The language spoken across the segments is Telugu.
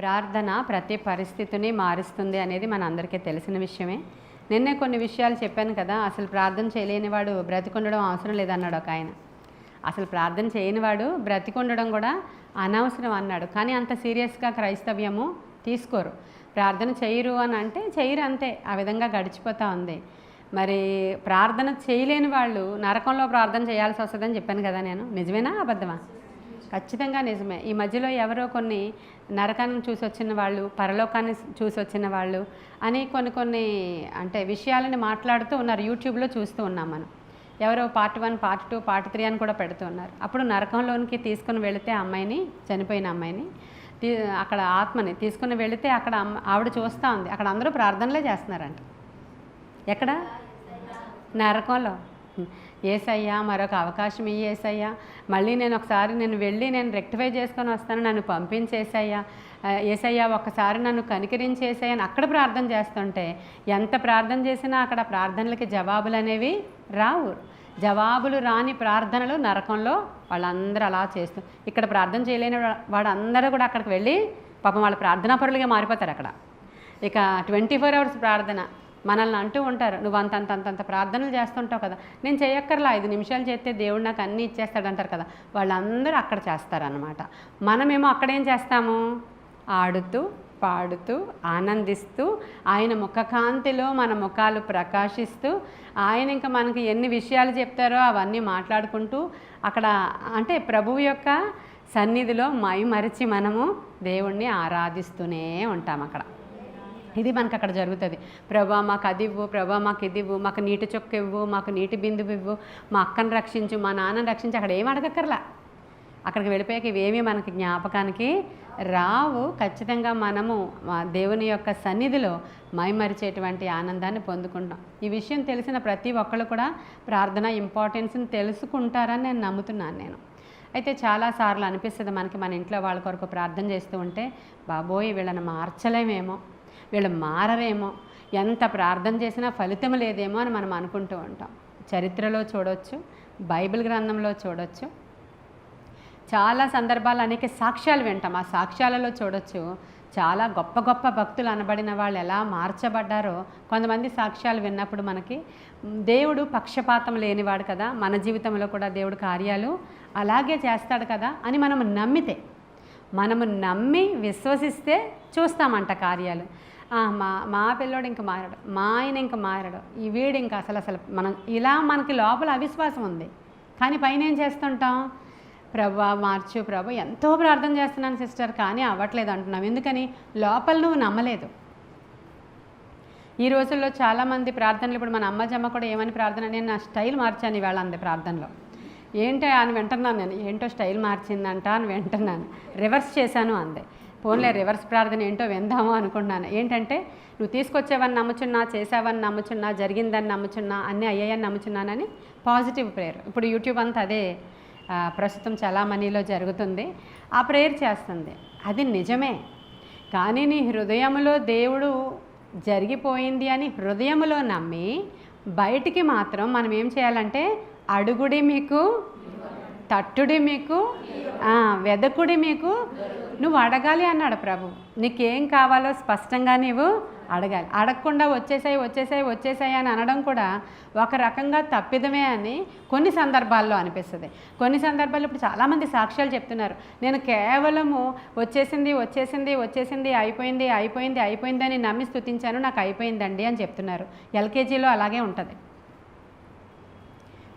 ప్రార్థన ప్రతి పరిస్థితిని మారుస్తుంది అనేది మన అందరికీ తెలిసిన విషయమే. నిన్నే కొన్ని విషయాలు చెప్పాను కదా, అసలు ప్రార్థన చేయలేనివాడు బ్రతికుండడం అవసరం లేదన్నాడు ఒక ఆయన. అసలు ప్రార్థన చేయనివాడు బ్రతికుండడం కూడా అనవసరం అన్నాడు. కానీ అంత సీరియస్గా క్రైస్తవ్యము తీసుకోరు. ప్రార్థన చేయరు అని అంటే చేయరు, అంతే. ఆ విధంగా గడిచిపోతూ ఉంది. మరి ప్రార్థన చేయలేని వాళ్ళు నరకంలో ప్రార్థన చేయాల్సి వస్తుందని చెప్పాను కదా నేను. నిజమేనా అబద్ధమా? ఖచ్చితంగా నిజమే. ఈ మధ్యలో ఎవరో కొన్ని నరకాన్ని చూసి వచ్చిన వాళ్ళు, పరలోకాన్ని చూసి వచ్చిన వాళ్ళు అని కొన్ని అంటే విషయాలని మాట్లాడుతూ ఉన్నారు. యూట్యూబ్లో చూస్తూ ఉన్నాం మనం. ఎవరో పార్ట్ 1, పార్ట్ 2, పార్ట్ 3 అని కూడా పెడుతూ ఉన్నారు. అప్పుడు నరకంలోనికి తీసుకుని వెళితే అమ్మాయిని, చనిపోయిన అమ్మాయిని అక్కడ ఆత్మని తీసుకుని వెళితే అక్కడ ఆవిడ చూస్తూ ఉంది. అక్కడ అందరూ ప్రార్థనలే చేస్తున్నారంట. ఎక్కడ? నరకంలో. ఏసయ్యా మరొక అవకాశం ఇయ్యి ఏసయ్యా, మళ్ళీ నేను ఒకసారి వెళ్ళి రెక్టిఫై చేసుకొని వస్తాను, నన్ను పంపించేసయ్యా, ఏసయ్యా ఒక్కసారి నన్ను కనికరించేసయ్యా అని అక్కడ ప్రార్థన చేస్తుంటే ఎంత ప్రార్థన చేసినా అక్కడ ప్రార్థనలకి జవాబులు అనేవి రావు. జవాబులు రాని ప్రార్థనలు నరకంలో వాళ్ళందరూ అలా చేస్తూ, ఇక్కడ ప్రార్థన చేయలేని వాడందరూ కూడా అక్కడికి వెళ్ళి పాపం వాళ్ళ ప్రార్థనా పరులుగా మారిపోతారు అక్కడ. ఇక 24 hours ప్రార్థన. మనల్ని అంటూ ఉంటారు, నువ్వు అంతంత ప్రార్థనలు చేస్తుంటావు కదా, నేను చేయక్కర్లా, 5 నిమిషాలు చేస్తే దేవుడు నాకు అన్నీ ఇచ్చేస్తాడంటారు కదా, వాళ్ళందరూ అక్కడ చేస్తారనమాట. మనమేమో అక్కడేం చేస్తాము? ఆడుతూ పాడుతూ ఆనందిస్తూ ఆయన ముఖకాంతిలో మన ముఖాలు ప్రకాశిస్తూ ఆయన ఇంకా మనకి ఎన్ని విషయాలు చెప్తారో అవన్నీ మాట్లాడుకుంటూ అక్కడ అంటే ప్రభువు యొక్క సన్నిధిలో మైమరిచి మనము దేవుణ్ణి ఆరాధిస్తూనే ఉంటాం అక్కడ. ఇది మనకు అక్కడ జరుగుతుంది. ప్రభా మాకు అది ఇవ్వు, ప్రభా మాకు ఇది ఇవ్వు, మాకు నీటి చొక్క ఇవ్వు, మాకు నీటి బిందువు ఇవ్వు, మా అక్కను రక్షించు, మా నాన్నని రక్షించి. అక్కడ ఏం అడగక్కర్లా. అక్కడికి వెళ్ళిపోయాక ఇవేమీ మనకి జ్ఞాపకానికి రావు. ఖచ్చితంగా మనము దేవుని యొక్క సన్నిధిలో మైమరిచేటువంటి ఆనందాన్ని పొందుకుంటాం. ఈ విషయం తెలిసిన ప్రతి ఒక్కళ్ళు కూడా ప్రార్థన ఇంపార్టెన్స్ని తెలుసుకుంటారని నేను నమ్ముతున్నాను నేను. అయితే చాలాసార్లు అనిపిస్తుంది మనకి, మన ఇంట్లో వాళ్ళ కొరకు ప్రార్థన చేస్తూ ఉంటే, బాబోయ్ వీళ్ళని మార్చలేమేమో, వీళ్ళు మారరేమో, ఎంత ప్రార్థన చేసినా ఫలితం లేదేమో అని మనం అనుకుంటూ ఉంటాం. చరిత్రలో చూడవచ్చు, బైబిల్ గ్రంథంలో చూడవచ్చు, చాలా సందర్భాలు అనేక సాక్ష్యాలు వింటాం. ఆ సాక్ష్యాలలో చూడవచ్చు చాలా గొప్ప గొప్ప భక్తులు అనబడిన వాళ్ళు ఎలా మార్చబడ్డారో. కొంతమంది సాక్ష్యాలు విన్నప్పుడు మనకి దేవుడు పక్షపాతం లేనివాడు కదా, మన జీవితంలో కూడా దేవుడు కార్యాలు అలాగే చేస్తాడు కదా అని మనము నమ్మి విశ్వసిస్తే చూస్తామంట కార్యాలు. మా పిల్లోడు ఇంక మారడు, మా ఆయన ఇంక మారడు, ఈ వీడు ఇంకా అసలు మనం ఇలా మనకి లోపల అవిశ్వాసం ఉంది. కానీ పైన ఏం చేస్తుంటాం? ప్రభా మార్చు, ప్రభా ఎంతో ప్రార్థన చేస్తున్నాను సిస్టర్ కానీ అవ్వట్లేదు అంటున్నాం. ఎందుకని? లోపల నువ్వు నమ్మలేదు. ఈ రోజుల్లో చాలామంది ప్రార్థనలు, ఇప్పుడు మన అమ్మజమ్మ కూడా ఏమని ప్రార్థన, నేను నా స్టైల్ మార్చాను ఇవాళ అంది ప్రార్థనలో. ఏంటో అని వింటున్నాను నేను, ఏంటో స్టైల్ మార్చిందంట అని వింటున్నాను. రివర్స్ చేశాను అందే. పోన్లే రివర్స్ ప్రార్థన ఏంటో విందాము అనుకుంటున్నాను. ఏంటంటే, నువ్వు తీసుకొచ్చేవని నమ్ముచున్నా, చేసావని నమ్ముచున్నా, జరిగిందని నమ్ముచున్నా, అన్నీ అయ్యాయని నమ్ముచున్నానని పాజిటివ్ ప్రేయర్. ఇప్పుడు యూట్యూబ్ అంతా అదే ప్రస్తుతం చలామణిలో జరుగుతుంది. ఆ ప్రేయర్ చేస్తుంది. అది నిజమే. కానీ నీ హృదయంలో దేవుడు జరిగిపోయింది అని హృదయంలో నమ్మి బయటికి మాత్రం మనం ఏం చేయాలంటే, అడుగుడి మీకు, తట్టుడి మీకు, వెదకుడి మీకు, నువ్వు అడగాలి అన్నాడు ప్రభు. నీకేం కావాలో స్పష్టంగా నీవు అడగాలి. అడగకుండా వచ్చేసాయి అని అనడం కూడా ఒక రకంగా తప్పిదమే అని కొన్ని సందర్భాల్లో అనిపిస్తుంది. కొన్ని సందర్భాల్లో ఇప్పుడు చాలామంది సాక్ష్యాలు చెప్తున్నారు, నేను కేవలము వచ్చేసింది అయిపోయింది అని నమ్మి స్తుతించాను, నాకు అయిపోయిందండి అని చెప్తున్నారు. ఎల్కేజీలో అలాగే ఉంటుంది.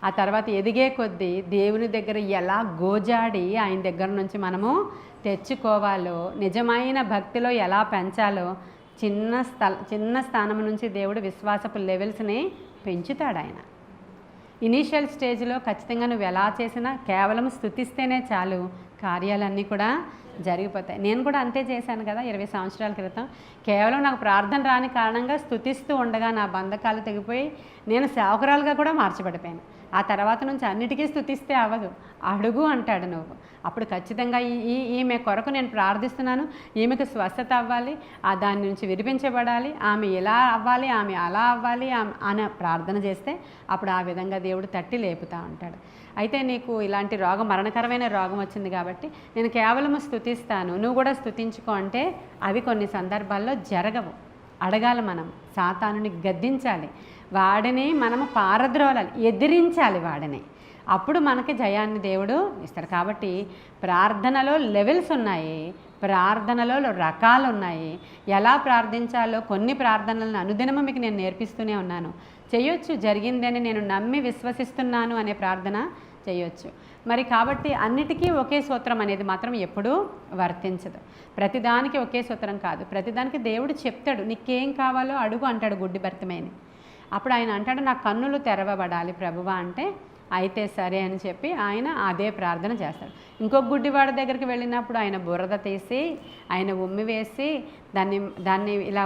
ఆ తర్వాత ఎదిగే కొద్దీ దేవుని దగ్గర ఎలా గోజాడి ఆయన దగ్గర నుంచి మనము తెచ్చుకోవాలో, నిజమైన భక్తిలో ఎలా పెంచాలో, చిన్న స్థానం నుంచి దేవుడు విశ్వాసపు లెవెల్స్ని పెంచుతాడు ఆయన. ఇనీషియల్ స్టేజ్లో ఖచ్చితంగా నువ్వు ఎలా చేసినా కేవలం స్తుతిస్తేనే చాలు, కార్యాలన్నీ కూడా జరిగిపోతాయి. నేను కూడా అంతే చేశాను కదా 20 సంవత్సరాల క్రితం. కేవలం నాకు ప్రార్థన రాని కారణంగా స్తుతిస్తూ ఉండగా నా బంధకాలు తెగిపోయి నేను సేవకురాలుగా కూడా మార్చబడిపోయాను. ఆ తర్వాత నుంచి అన్నిటికీ స్తుతిస్తే అవ్వదు, అడుగు అంటాడు నువ్వు. అప్పుడు ఖచ్చితంగా ఈమె కొరకు నేను ప్రార్థిస్తున్నాను, ఈమెకు స్వస్థత అవ్వాలి, దాని నుంచి విడిపించబడాలి, ఆమె ఇలా అవ్వాలి, ఆమె అలా అవ్వాలి అని ప్రార్థన చేస్తే అప్పుడు ఆ విధంగా దేవుడు తట్టి లేపుతా ఉంటాడు. అయితే నీకు ఇలాంటి రోగం, మరణకరమైన రోగం వచ్చింది కాబట్టి నేను కేవలము స్తుతిస్తాను, నువ్వు కూడా స్తుతించుకో అంటే అవి కొన్ని సందర్భాల్లో జరగవు. అడగాలి, మనం సాతానుని గద్దించాలి, వాడిని మనము పారద్రోలాలి, ఎదిరించాలి వాడిని. అప్పుడు మనకి జయాన్ని దేవుడు ఇస్తాడు. కాబట్టి ప్రార్థనలో లెవెల్స్ ఉన్నాయి, ప్రార్థనలో రకాలు ఉన్నాయి. ఎలా ప్రార్థించాలో కొన్ని ప్రార్థనలను అనుదినము మీకు నేను నేర్పిస్తూనే ఉన్నాను. చేయొచ్చు, జరిగిందని నేను నమ్మి విశ్వసిస్తున్నాను అనే ప్రార్థన చేయొచ్చు. మరి కాబట్టి అన్నిటికీ ఒకే సూత్రం అనేది మాత్రం ఎప్పుడూ వర్తించదు. ప్రతిదానికి ఒకే సూత్రం కాదు, ప్రతిదానికి దేవుడు చెప్తాడు, నీకేం కావాలో అడుగు అంటాడు గుడ్డి భర్తమేని. అప్పుడు ఆయన అంటాడు, నా కన్నులు తెరవబడాలి ప్రభువా అంటే, అయితే సరే అని చెప్పి ఆయన అదే ప్రార్థన చేస్తాడు. ఇంకొక గుడ్డివాడి దగ్గరికి వెళ్ళినప్పుడు ఆయన బురద తీసి, ఆయన ఉమ్మి వేసి, దాన్ని ఇలా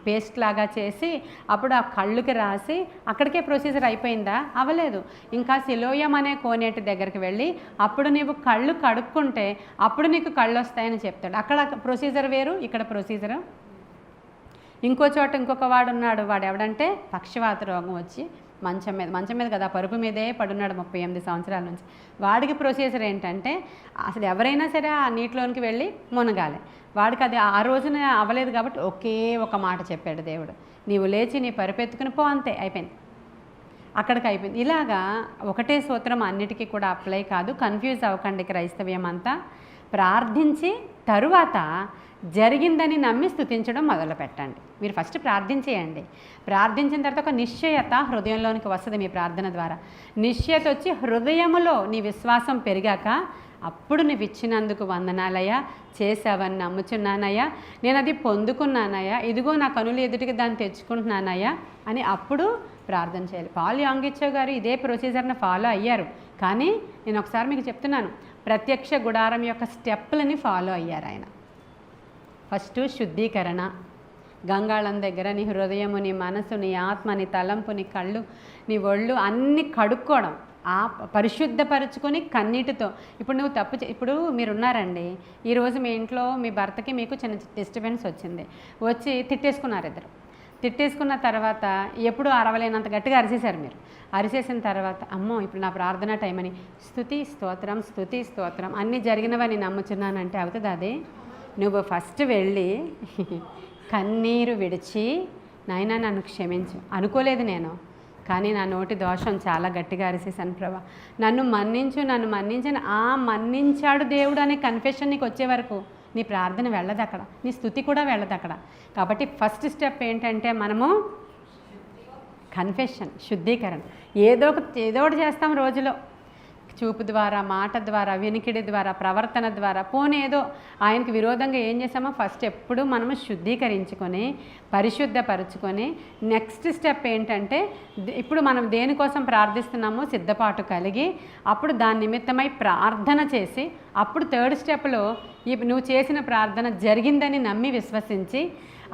పేస్ట్ లాగా చేసి అప్పుడు ఆ కళ్ళుకి రాసి, అక్కడికే ప్రొసీజర్ అయిపోయిందా? అవ్వలేదు. ఇంకా సిలోయం అనే కోనేటి దగ్గరికి వెళ్ళి అప్పుడు నీవు కళ్ళు కడుక్కుంటే అప్పుడు నీకు కళ్ళు వస్తాయని చెప్తాడు. అక్కడ ప్రొసీజర్ వేరు, ఇక్కడ ప్రొసీజర్. ఇంకో చోట ఇంకొక వాడు ఉన్నాడు, వాడు ఎవడంటే పక్షవాత రోగం వచ్చి మంచం మీద కదా, పరుపు మీదే పడున్నాడు 38 సంవత్సరాల నుంచి. వాడికి ప్రొసీజర్ ఏంటంటే అసలు ఎవరైనా సరే ఆ నీటిలోనికి వెళ్ళి మునగాలి. వాడికి అది ఆ రోజున అవ్వలేదు కాబట్టి ఒకే ఒక మాట చెప్పాడు దేవుడు, నీవు లేచి నీ పరుపెత్తుకుని పో, అంతే, అయిపోయింది, అక్కడికి అయిపోయింది. ఇలాగా ఒకటే సూత్రం అన్నిటికీ కూడా అప్లై కాదు. కన్ఫ్యూజ్ అవ్వకండి. క్రైస్తవ్యం అంతా ప్రార్థించి తరువాత జరిగిందని నమ్మి స్తుతించడం మొదలు పెట్టండి. మీరు ఫస్ట్ ప్రార్థించేయండి. ప్రార్థించిన తర్వాత ఒక నిశ్చయత హృదయంలోనికి వస్తుంది. మీ ప్రార్థన ద్వారా నిశ్చయత వచ్చి హృదయములో నీ విశ్వాసం పెరిగాక అప్పుడు నువ్వు ఇచ్చినందుకు వందనాలయ్యా, చేసావని నమ్ముచున్నానయ్యా, నేను అది పొందుకున్నానయ్యా, ఇదిగో నా కనులు ఎదుటికి దాన్ని తెచ్చుకుంటున్నానయ్యా అని అప్పుడు ప్రార్థన చేయాలి. పాల్ యాంగిచ్చో గారు ఇదే ప్రొసీజర్ని ఫాలో అయ్యారు. కానీ నేను ఒకసారి మీకు చెప్తున్నాను, ప్రత్యక్ష గుడారం యొక్క స్టెప్పులని ఫాలో అయ్యారు ఆయన. ఫస్ట్ శుద్ధీకరణ, గంగాళం దగ్గర నీ హృదయము, నీ మనసు, నీ ఆత్మ, నీ తలంపు, నీ కళ్ళు, నీ ఒళ్ళు అన్నీ కడుక్కోవడం, పరిశుద్ధపరుచుకొని కన్నీటితో. ఇప్పుడు నువ్వు ఇప్పుడు మీరున్నారండి, ఈరోజు మీ ఇంట్లో మీ భర్తకి మీకు చిన్న డిస్టర్బెన్స్ వచ్చింది, వచ్చి తిట్టేసుకున్నారు ఇద్దరు. తిట్టేసుకున్న తర్వాత ఎప్పుడు అరవలేనంత గట్టిగా అరిచేశారు మీరు. అరిచేసిన తర్వాత అమ్మో ఇప్పుడు నా ప్రార్థన టైం అని స్తుతి స్తోత్రం అన్నీ జరిగినవని నమ్ముచున్నానంటే అవుతుంది. అదే నువ్వు ఫస్ట్ వెళ్ళి కన్నీరు విడిచి, నాయనా నన్ను క్షమించు, అనుకోలేదు నేను, కానీ నా నోటి దోషం చాలా గట్టిగా అరిసేసాను ప్రభా, నన్ను మన్నించని మన్నించాడు దేవుడు అనే కన్ఫెషన్ నీకు వచ్చే వరకు నీ ప్రార్థన వెళ్ళదు అక్కడ, నీ స్తుతి కూడా వెళ్ళదు అక్కడ. కాబట్టి ఫస్ట్ స్టెప్ ఏంటంటే మనము కన్ఫెషన్, శుద్ధీకరణ. ఏదో ఒకటి చేస్తాం రోజులో, చూపు ద్వారా, మాట ద్వారా, వినికిడి ద్వారా, ప్రవర్తన ద్వారా, ఏదో ఆయనకి విరోధంగా ఏం చేసామో ఫస్ట్ ఎప్పుడు మనము శుద్ధీకరించుకొని పరిశుద్ధపరుచుకొని నెక్స్ట్ స్టెప్ ఏంటంటే ఇప్పుడు మనం దేనికోసం ప్రార్థిస్తున్నామో సిద్ధపాటు కలిగి అప్పుడు దాని నిమిత్తమై ప్రార్థన చేసి అప్పుడు థర్డ్ స్టెప్లో నువ్వు చేసిన ప్రార్థన జరిగిందని నమ్మి విశ్వసించి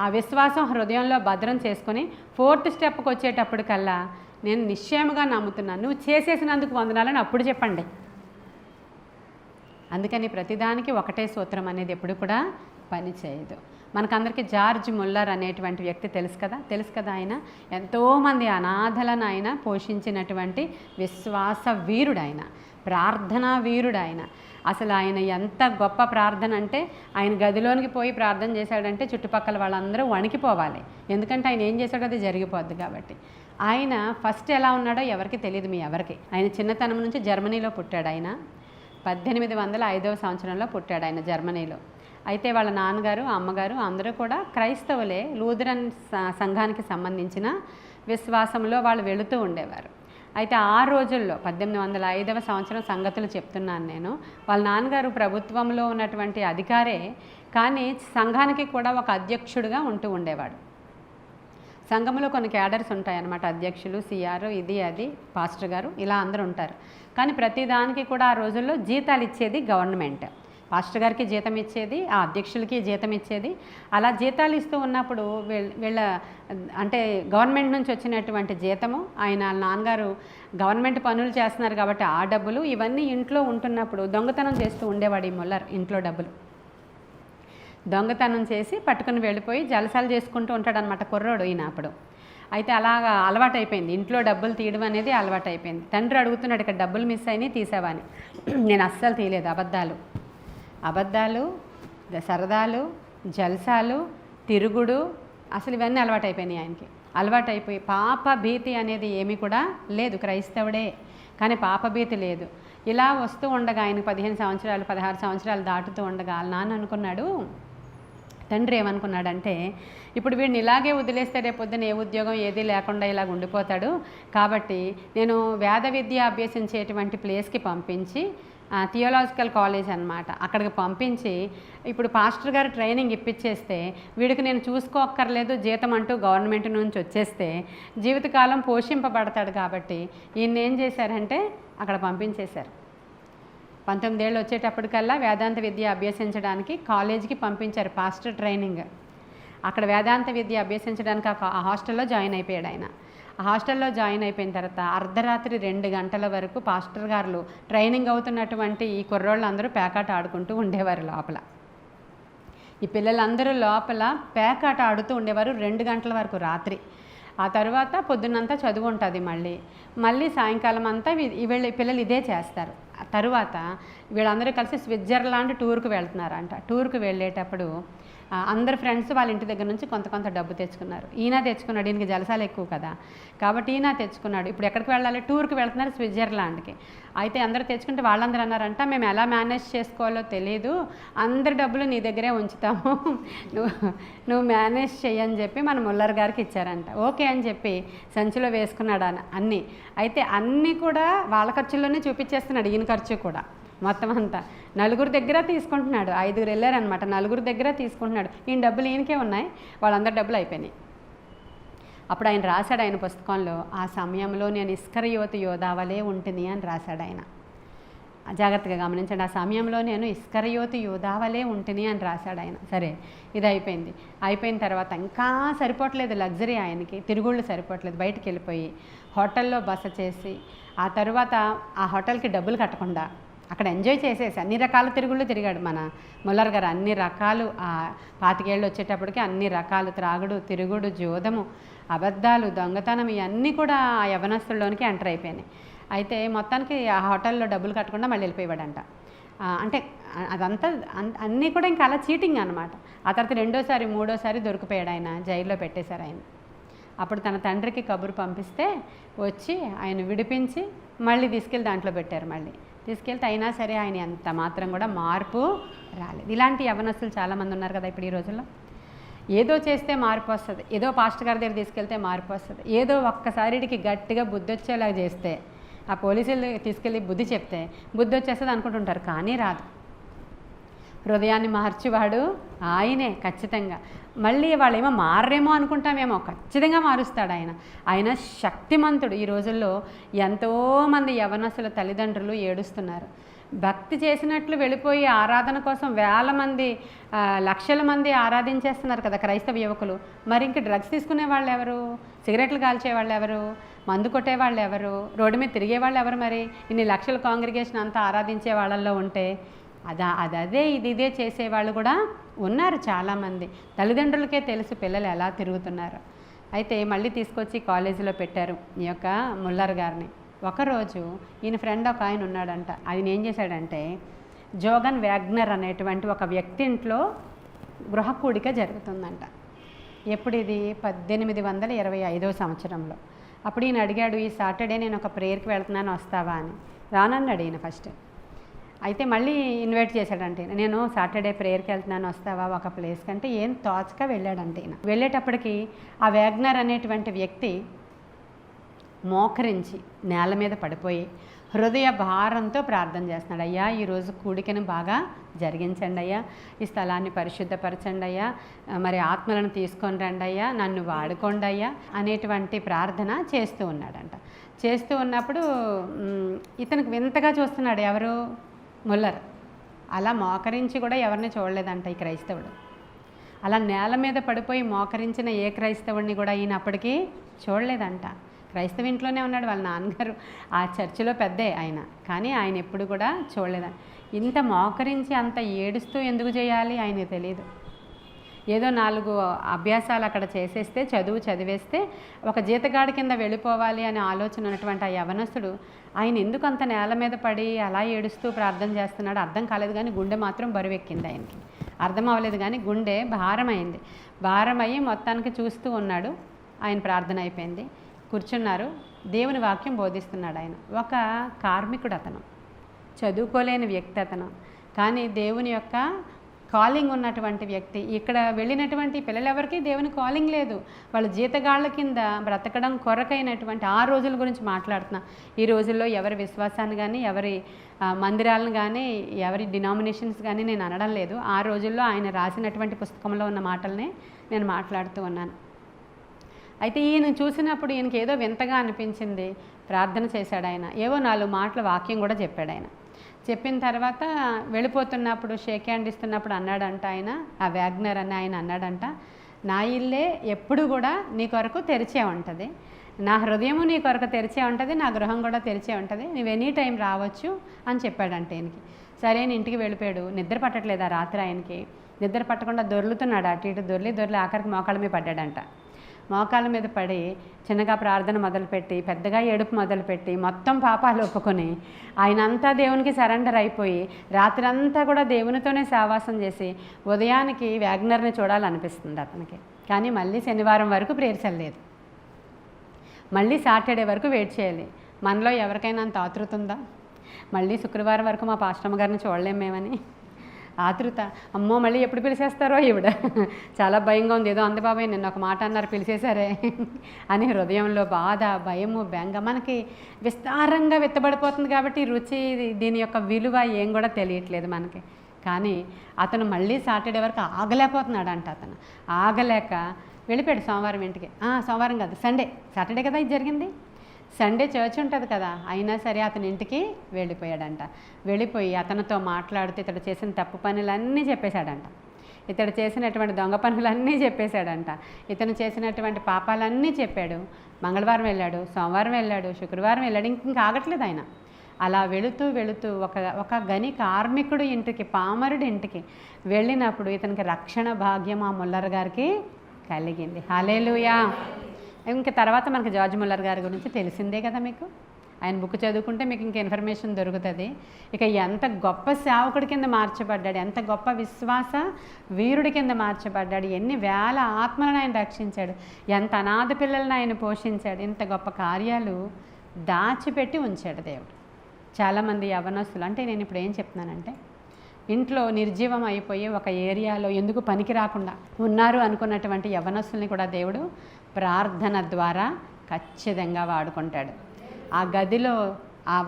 ఆ విశ్వాసం హృదయంలో భద్రం చేసుకొని ఫోర్త్ స్టెప్కి వచ్చేటప్పటికల్లా నేను నిశ్చయముగా నమ్ముతున్నాను, నువ్వు చేసేసినందుకు వందనాలని అప్పుడు చెప్పండి. అందుకని ప్రతిదానికి ఒకటే సూత్రం అనేది ఎప్పుడు కూడా పని చేయదు. మనకందరికీ జార్జ్ ముల్లర్ అనేటువంటి వ్యక్తి తెలుసు కదా. ఆయన ఎంతోమంది అనాథలను ఆయన పోషించినటువంటి విశ్వాస వీరుడు, ఆయన ప్రార్థనా వీరుడు. ఆయన అసలు ఆయన ఎంత గొప్ప ప్రార్థన అంటే ఆయన గదిలోనికి పోయి ప్రార్థన చేశాడంటే చుట్టుపక్కల వాళ్ళందరూ వణికిపోవాలి, ఎందుకంటే ఆయన ఏం చేశాడో అది జరిగిపోద్ది కాబట్టి. ఆయన ఫస్ట్ ఎలా ఉన్నాడో ఎవరికి తెలియదు, మీ ఎవరికి. ఆయన చిన్నతనం నుంచి జర్మనీలో పుట్టాడు. ఆయన 1805వ సంవత్సరంలో పుట్టాడు ఆయన జర్మనీలో. అయితే వాళ్ళ నాన్నగారు, అమ్మగారు అందరూ కూడా క్రైస్తవులే, లూథరన్ సంఘానికి సంబంధించిన విశ్వాసంలో వాళ్ళు వెళుతూ ఉండేవారు. అయితే ఆ రోజుల్లో 1805వ సంవత్సరం సంగతులు చెప్తున్నాను నేను. వాళ్ళ నాన్నగారు ప్రభుత్వంలో ఉన్నటువంటి అధికారే, కానీ సంఘానికి కూడా ఒక అధ్యక్షుడిగా ఉంటూ ఉండేవాడు. సంఘంలో కొన్ని క్యాడర్స్ ఉంటాయన్నమాట, అధ్యక్షులు, సిఆర్, ఇది అది, పాస్టర్ గారు, ఇలా అందరూ ఉంటారు. కానీ ప్రతిదానికి కూడా ఆ రోజుల్లో జీతాలు ఇచ్చేది గవర్నమెంట్. పాస్టర్ గారికి జీతం ఇచ్చేది, ఆ అధ్యక్షులకి జీతం ఇచ్చేది. అలా జీతాలు ఇస్తూ ఉన్నప్పుడు వీళ్ళ అంటే గవర్నమెంట్ నుంచి వచ్చినటువంటి జీతము, ఆయన నాన్నగారు గవర్నమెంట్ పనులు చేస్తున్నారు కాబట్టి ఆ డబ్బులు ఇవన్నీ ఇంట్లో ఉంటున్నప్పుడు దొంగతనం చేస్తూ ఉండేవాడు ఈ ముల్లర్. ఇంట్లో డబ్బులు దొంగతనం చేసి పట్టుకుని వెళ్ళిపోయి జలసాలు చేసుకుంటూ ఉంటాడనమాట కుర్రోడు ఈయన అప్పుడు. అయితే అలాగా అలవాటైపోయింది, ఇంట్లో డబ్బులు తీయడం అనేది అలవాటైపోయింది. తండ్రి అడుగుతున్నాడు, ఇక్కడ డబ్బులు మిస్ అయినాయి తీసావా అని. నేను అస్సలు తీయలేదు. అబద్ధాలు, సరదాలు, జల్సాలు, తిరుగుడు, అసలు ఇవన్నీ అలవాటైపోయినాయి ఆయనకి. అలవాటైపోయి పాప భీతి అనేది ఏమీ కూడా లేదు. క్రైస్తవుడే కానీ పాప భీతి లేదు. ఇలా వస్తూ ఉండగా ఆయనకు 15 సంవత్సరాలు 16 సంవత్సరాలు దాటుతూ ఉండగా నాన్న అనుకున్నాడు, తండ్రి ఏమనుకున్నాడంటే, ఇప్పుడు వీడిని ఇలాగే వదిలేస్తే రేపొద్దున ఏ ఉద్యోగం ఏది లేకుండా ఇలాగ ఉండిపోతాడు, కాబట్టి నేను వేద విద్య అభ్యసించేటువంటి ప్లేస్కి పంపించి, థియోలాజికల్ కాలేజ్ అనమాట, అక్కడికి పంపించి ఇప్పుడు పాస్టర్ గారు ట్రైనింగ్ ఇప్పించేస్తే వీడికి నేను చూసుకోక్కర్లేదు, జీతం అంటూ గవర్నమెంట్ నుంచి వచ్చేస్తే జీవితకాలం పోషింపబడతాడు. కాబట్టి ఈయన ఏం చేశారంటే అక్కడ పంపించేశారు. 19 ఏళ్ళు వచ్చేటప్పటికల్లా వేదాంత విద్య అభ్యసించడానికి కాలేజీకి పంపించారు, పాస్టర్ ట్రైనింగ్. అక్కడ వేదాంత విద్య అభ్యసించడానికి ఆ హాస్టల్లో జాయిన్ అయిపోయాడు ఆయన. ఆ హాస్టల్లో జాయిన్ అయిపోయిన తర్వాత అర్ధరాత్రి 2 గంటల వరకు పాస్టర్ గారు ట్రైనింగ్ అవుతున్నటువంటి ఈ కుర్రోళ్ళందరూ పేకాట ఆడుకుంటూ ఉండేవారు లోపల. ఈ పిల్లలందరూ లోపల పేకాట ఆడుతూ ఉండేవారు 2 గంటల వరకు రాత్రి. ఆ తర్వాత పొద్దున్నంతా చదువు ఉంటుంది, మళ్ళీ సాయంకాలం అంతా వీళ్ళ పిల్లలు ఇదే చేస్తారు. ఆ తర్వాత వీళ్ళందరూ కలిసి స్విట్జర్లాండ్ టూర్కి వెళ్తున్నారంట. టూర్కి వెళ్ళేటప్పుడు అందరు ఫ్రెండ్స్ వాళ్ళ ఇంటి దగ్గర నుంచి కొంత డబ్బు తెచ్చుకున్నారు. ఈయన తెచ్చుకున్నాడు, ఈయనకి జలసాలు ఎక్కువ కదా, కాబట్టి ఈయన తెచ్చుకున్నాడు. ఇప్పుడు ఎక్కడికి వెళ్ళాలి? టూర్కి వెళ్తున్నారు స్విట్జర్లాండ్కి. అయితే అందరూ తెచ్చుకుంటే వాళ్ళందరూ అన్నారంట, మేము ఎలా మేనేజ్ చేసుకోవాలో తెలియదు, అందరి డబ్బులు నీ దగ్గరే ఉంచుతాము, నువ్వు మేనేజ్ చెయ్యని చెప్పి మన ముల్లర్ గారికి ఇచ్చారంట. ఓకే అని చెప్పి సంచిలో వేసుకున్నాడు అన్నీ. అయితే అన్నీ కూడా వాళ్ళ ఖర్చుల్లోనే చూపించేస్తున్నాడు, ఈయన ఖర్చు కూడా మొత్తం అంతా. నలుగురు దగ్గర తీసుకుంటున్నాడు, 5 వెళ్ళారనమాట, నలుగురు దగ్గర తీసుకుంటున్నాడు. ఈయన డబ్బులు ఈయనకే ఉన్నాయి, వాళ్ళందరి డబ్బులు అయిపోయినాయి. అప్పుడు ఆయన రాశాడు ఆయన పుస్తకంలో, ఆ సమయంలో నేను ఇస్కరియోతు యోధావలే ఉంటుంది అని రాశాడు ఆయన. జాగ్రత్తగా గమనించండి, ఆ సమయంలో నేను ఇస్కరియోతు యోధావలే ఉంటుంది అని రాశాడు ఆయన. సరే, ఇది అయిపోయింది. అయిపోయిన తర్వాత ఇంకా సరిపోవట్లేదు లగ్జరీ ఆయనకి, తిరుగుళ్ళు సరిపోవట్లేదు, బయటికి వెళ్ళిపోయి హోటల్లో బస చేసి, ఆ తర్వాత ఆ హోటల్కి డబ్బులు కట్టకుండా అక్కడ ఎంజాయ్ చేసేసి అన్ని రకాల తిరుగుళ్ళు తిరిగాడు మన ముల్లర్ గారు. అన్ని రకాలు, 25 ఏళ్ళు వచ్చేటప్పటికి అన్ని రకాలు, త్రాగుడు, తిరుగుడు, జోదము, అబద్ధాలు, దొంగతనం, ఇవన్నీ కూడా ఆ యవనస్తుల్లోనికి ఎంటర్ అయిపోయినాయి. అయితే మొత్తానికి ఆ హోటల్లో డబ్బులు కట్టకుండా మళ్ళీ వెళ్ళిపోయాడంట. అంటే అదంతా అన్నీ కూడా ఇంకా అలా చీటింగ్ అనమాట. ఆ తర్వాత 2వ సారి 3వ సారి దొరికిపోయాడు ఆయన, జైల్లో పెట్టేశారు ఆయన. అప్పుడు తన తండ్రికి కబురు పంపిస్తే వచ్చి ఆయన విడిపించి మళ్ళీ తీసుకెళ్ళి దాంట్లో పెట్టారు. మళ్ళీ తీసుకెళ్తే అయినా సరే ఆయన ఎంత మాత్రం కూడా మార్పు రాలేదు. ఇలాంటి యవనస్తులు చాలామంది ఉన్నారు కదా ఇప్పుడు ఈ రోజుల్లో. ఏదో చేస్తే మార్పు వస్తుంది, ఏదో పాస్టర్ గారి దగ్గర తీసుకెళ్తే మార్పు వస్తుంది, ఏదో ఒక్కసారికి గట్టిగా బుద్ధి వచ్చేలాగా చేస్తే, ఆ పోలీసులు తీసుకెళ్ళి బుద్ధి చెప్తే బుద్ధి వచ్చేస్తుంది అనుకుంటుంటారు, కానీ రాదు. హృదయాన్ని మార్చేవాడు ఆయనే ఖచ్చితంగా. మళ్ళీ వాళ్ళేమో మారరేమో అనుకుంటామేమో, ఖచ్చితంగా మారుస్తాడు ఆయన. ఆయన శక్తిమంతుడు. ఈ రోజుల్లో ఎంతోమంది యవనస్తుల తల్లిదండ్రులు ఏడుస్తున్నారు. భక్తి చేసినట్లు వెళ్ళిపోయి ఆరాధన కోసం వేల మంది, లక్షల మంది ఆరాధించేస్తున్నారు కదా క్రైస్తవ యువకులు. మరి ఇంక డ్రగ్స్ తీసుకునే వాళ్ళు ఎవరు? సిగరెట్లు కాల్చే వాళ్ళు ఎవరు? మందు కొట్టే వాళ్ళు ఎవరు? రోడ్డు మీద తిరిగే వాళ్ళు ఎవరు? మరి ఇన్ని లక్షల కాంగ్రిగేషన్ అంతా ఆరాధించే వాళ్ళల్లో ఉంటే అదే ఇదే చేసేవాళ్ళు కూడా ఉన్నారు చాలామంది. తల్లిదండ్రులకే తెలుసు పిల్లలు ఎలా తిరుగుతున్నారు. అయితే మళ్ళీ తీసుకొచ్చి కాలేజీలో పెట్టారు ఈ యొక్క ముల్లర్ గారిని. ఒకరోజు ఈయన ఫ్రెండ్ ఒక ఆయన ఉన్నాడంట. ఆయన ఏం చేశాడంటే, జోగన్ వ్యాగ్నర్ అనేటువంటి ఒక వ్యక్తి ఇంట్లో గృహకూడిక జరుగుతుందంట. ఎప్పుడు ఇది? 1825వ సంవత్సరంలో. అప్పుడు ఈయన అడిగాడు, ఈ సాటర్డే నేను ఒక ప్రేయర్కి వెళ్తున్నాను, వస్తావా అని. రానన్నాడు ఈయన ఫస్ట్. అయితే మళ్ళీ ఇన్వైట్ చేశాడంటే, నేను సాటర్డే ప్రేయర్కి వెళ్తున్నాను, వస్తావా ఒక ప్లేస్ కంటే. ఏం తోచక వెళ్ళాడంటే ఈయన. వెళ్ళేటప్పటికి ఆ వ్యాగ్నర్ అనేటువంటి వ్యక్తి మోకరించి నేల మీద పడిపోయి హృదయ భారంతో ప్రార్థన చేస్తున్నాడు. అయ్యా, ఈరోజు కూడికను బాగా జరిగించండి అయ్యా, ఈ స్థలాన్ని పరిశుద్ధపరచండి అయ్యా, మరి ఆత్మలను తీసుకొని రండి అయ్యా, నన్ను వాడుకోండి అయ్యా అనేటువంటి ప్రార్థన చేస్తూ ఉన్నాడంట. చేస్తూ ఉన్నప్పుడు ఇతనికి వింతగా చూస్తున్నాడు ఎవరు? ముల్లర్. అలా మోకరించి కూడా ఎవరిని చూడలేదంట ఈ క్రైస్తవుడు. అలా నేల మీద పడిపోయి మోకరించిన ఏ క్రైస్తవుడిని కూడా ఈయన అప్పటికి చూడలేదంట. క్రైస్తవ ఇంట్లోనే ఉన్నాడు, వాళ్ళ నాన్నగారు ఆ చర్చిలో పెద్దే ఆయన, కానీ ఆయన ఎప్పుడు కూడా చూడలేదంట. ఇంత మోకరించి అంత ఏడుస్తూ ఎందుకు చేయాలి ఆయనకు తెలియదు. ఏదో 4 అభ్యాసాలు అక్కడ చేసేస్తే, చదివేస్తే ఒక జీతగాడి కింద వెళ్ళిపోవాలి అనే ఆలోచన ఉన్నటువంటి ఆ యవనస్తుడు ఆయన ఎందుకు అంత నేల మీద పడి అలా ఏడుస్తూ ప్రార్థన చేస్తున్నాడు అర్థం కాలేదు. కానీ గుండె మాత్రం బరువెక్కింది ఆయనకి. అర్థం అవ్వలేదు కానీ గుండె భారమైంది. భారమయ్యి మొత్తానికి చూస్తూ ఉన్నాడు. ఆయన ప్రార్థన అయిపోయింది, కూర్చున్నారు. దేవుని వాక్యం బోధిస్తున్నాడు ఆయన. ఒక కార్మికుడు అతను, చదువుకోలేని వ్యక్తి అతను, కానీ దేవుని యొక్క కాలింగ్ ఉన్నటువంటి వ్యక్తి. ఇక్కడ వెళ్ళినటువంటి పిల్లలెవరికి దేవుని కాలింగ్ లేదు. వాళ్ళు జీతగాళ్ళ కింద బ్రతకడం కొరకైనటువంటి ఆ రోజుల గురించి మాట్లాడుతున్నా. ఈ రోజుల్లో ఎవరి విశ్వాసాన్ని కానీ, ఎవరి మందిరాలను కానీ, ఎవరి డినామినేషన్స్ కానీ నేను అనడం లేదు. ఆ రోజుల్లో ఆయన రాసినటువంటి పుస్తకంలో ఉన్న మాటలనే నేను మాట్లాడుతూ ఉన్నాను. అయితే ఈయన చూసినప్పుడు ఈయనకి ఏదో వింతగా అనిపించింది. ప్రార్థన చేశాడు ఆయన. ఏవో 4 మాటల వాక్యం కూడా చెప్పాడు ఆయన. చెప్పిన తర్వాత వెళ్ళిపోతున్నప్పుడు షేక్ హ్యాండ్ ఇస్తున్నప్పుడు అన్నాడంట ఆయన, ఆ వ్యాగ్నర్ అని ఆయన అన్నాడంట, నా ఇల్లే ఎప్పుడు కూడా నీ కొరకు తెరిచే ఉంటుంది, నా హృదయము నీ కొరకు తెరిచే ఉంటుంది, నా గృహం కూడా తెరిచే ఉంటుంది, నువ్వు ఎనీ టైం రావచ్చు అని చెప్పాడంట ఆయనకి. సరే అని ఇంటికి వెళ్ళిపోయాడు. నిద్ర పట్టట్లేదు ఆ రాత్రి ఆయనకి. నిద్ర పట్టకుండా దొర్లుతున్నాడు, అటు ఇటు దొర్లి ఆఖరికి మోకాళ్ళ మీద పడ్డాడంట. మోకాళ్ళ మీద పడి చిన్నగా ప్రార్థన మొదలుపెట్టి, పెద్దగా ఏడుపు మొదలుపెట్టి, మొత్తం పాపాలు ఒప్పుకొని ఆయన అంతా దేవునికి సరెండర్ అయిపోయి రాత్రి అంతా కూడా దేవునితోనే సావాసం చేసి ఉదయానికి వ్యాగ్నర్ని చూడాలనిపిస్తుంది అతనికి. కానీ మళ్ళీ శనివారం వరకు ప్రేయర్స్ లేదు, మళ్ళీ సాటర్డే వరకు వెయిట్ చేయాలి. మనలో ఎవరికైనా అంత ఆతృత ఉందా? మళ్ళీ శుక్రవారం వరకు మా పాస్టమ్మ గారిని చూడలేం మేమని ఆతృత. అమ్మో మళ్ళీ ఎప్పుడు పిలిచేస్తారో ఈవిడ, చాలా భయంగా ఉంది. ఏదో అంది బాబాయ్ నిన్న ఒక మాట అన్నారు పిలిచేశారే అని హృదయంలో బాధ, భయము, బెంగ మనకి విస్తారంగా విత్తబడిపోతుంది. కాబట్టి రుచి, దీని యొక్క విలువ ఏం కూడా తెలియట్లేదు మనకి. కానీ అతను మళ్ళీ సాటర్డే వరకు ఆగలేకపోతున్నాడు అంట. అతను ఆగలేక వెళ్ళిపోయాడు సోమవారం ఇంటికి. సోమవారం కాదు, సండే, సాటర్డే కదా ఇది జరిగింది. సండే చర్చ్ ఉంటుంది కదా, అయినా సరే అతని ఇంటికి వెళ్ళిపోయాడంట. వెళ్ళిపోయి అతనితో మాట్లాడితే ఇతడు చేసిన తప్పు పనులన్నీ చెప్పేశాడంట, ఇతడు చేసినటువంటి దొంగ పనులన్నీ చెప్పేశాడంట, ఇతను చేసినటువంటి పాపాలన్నీ చెప్పాడు. మంగళవారం వెళ్ళాడు, సోమవారం వెళ్ళాడు, శుక్రవారం వెళ్ళాడు, ఇంకా ఆగట్లేదు ఆయన. అలా వెళుతూ ఒక గని కార్మికుడు ఇంటికి, పామరుడి ఇంటికి వెళ్ళినప్పుడు ఇతనికి రక్షణ భాగ్యం ఆ ముల్లర్ గారికి కలిగింది. హల్లెలూయా. ఇంకా తర్వాత మనకి జార్జ్ ముల్లర్ గారి గురించి తెలిసిందే కదా మీకు. ఆయన బుక్ చదువుకుంటే మీకు ఇంకా ఇన్ఫర్మేషన్ దొరుకుతుంది. ఇక ఎంత గొప్ప సేవకుడి కింద మార్చబడ్డాడు, ఎంత గొప్ప విశ్వాస వీరుడి కింద మార్చబడ్డాడు, ఎన్ని వేల ఆత్మలను ఆయన రక్షించాడు, ఎంత అనాథ పిల్లలను ఆయన పోషించాడు, ఇంత గొప్ప కార్యాలు దాచిపెట్టి ఉంచాడు దేవుడు. చాలామంది యవ్వనస్తులు, అంటే నేను ఇప్పుడు ఏం చెప్తున్నానంటే, ఇంట్లో నిర్జీవం అయిపోయి ఒక ఏరియాలో ఎందుకు పనికి రాకుండా ఉన్నారు అనుకున్నటువంటి యవ్వనస్తుల్ని కూడా దేవుడు ప్రార్థన ద్వారా ఖచ్చితంగా వాడుకుంటాడు. ఆ గదిలో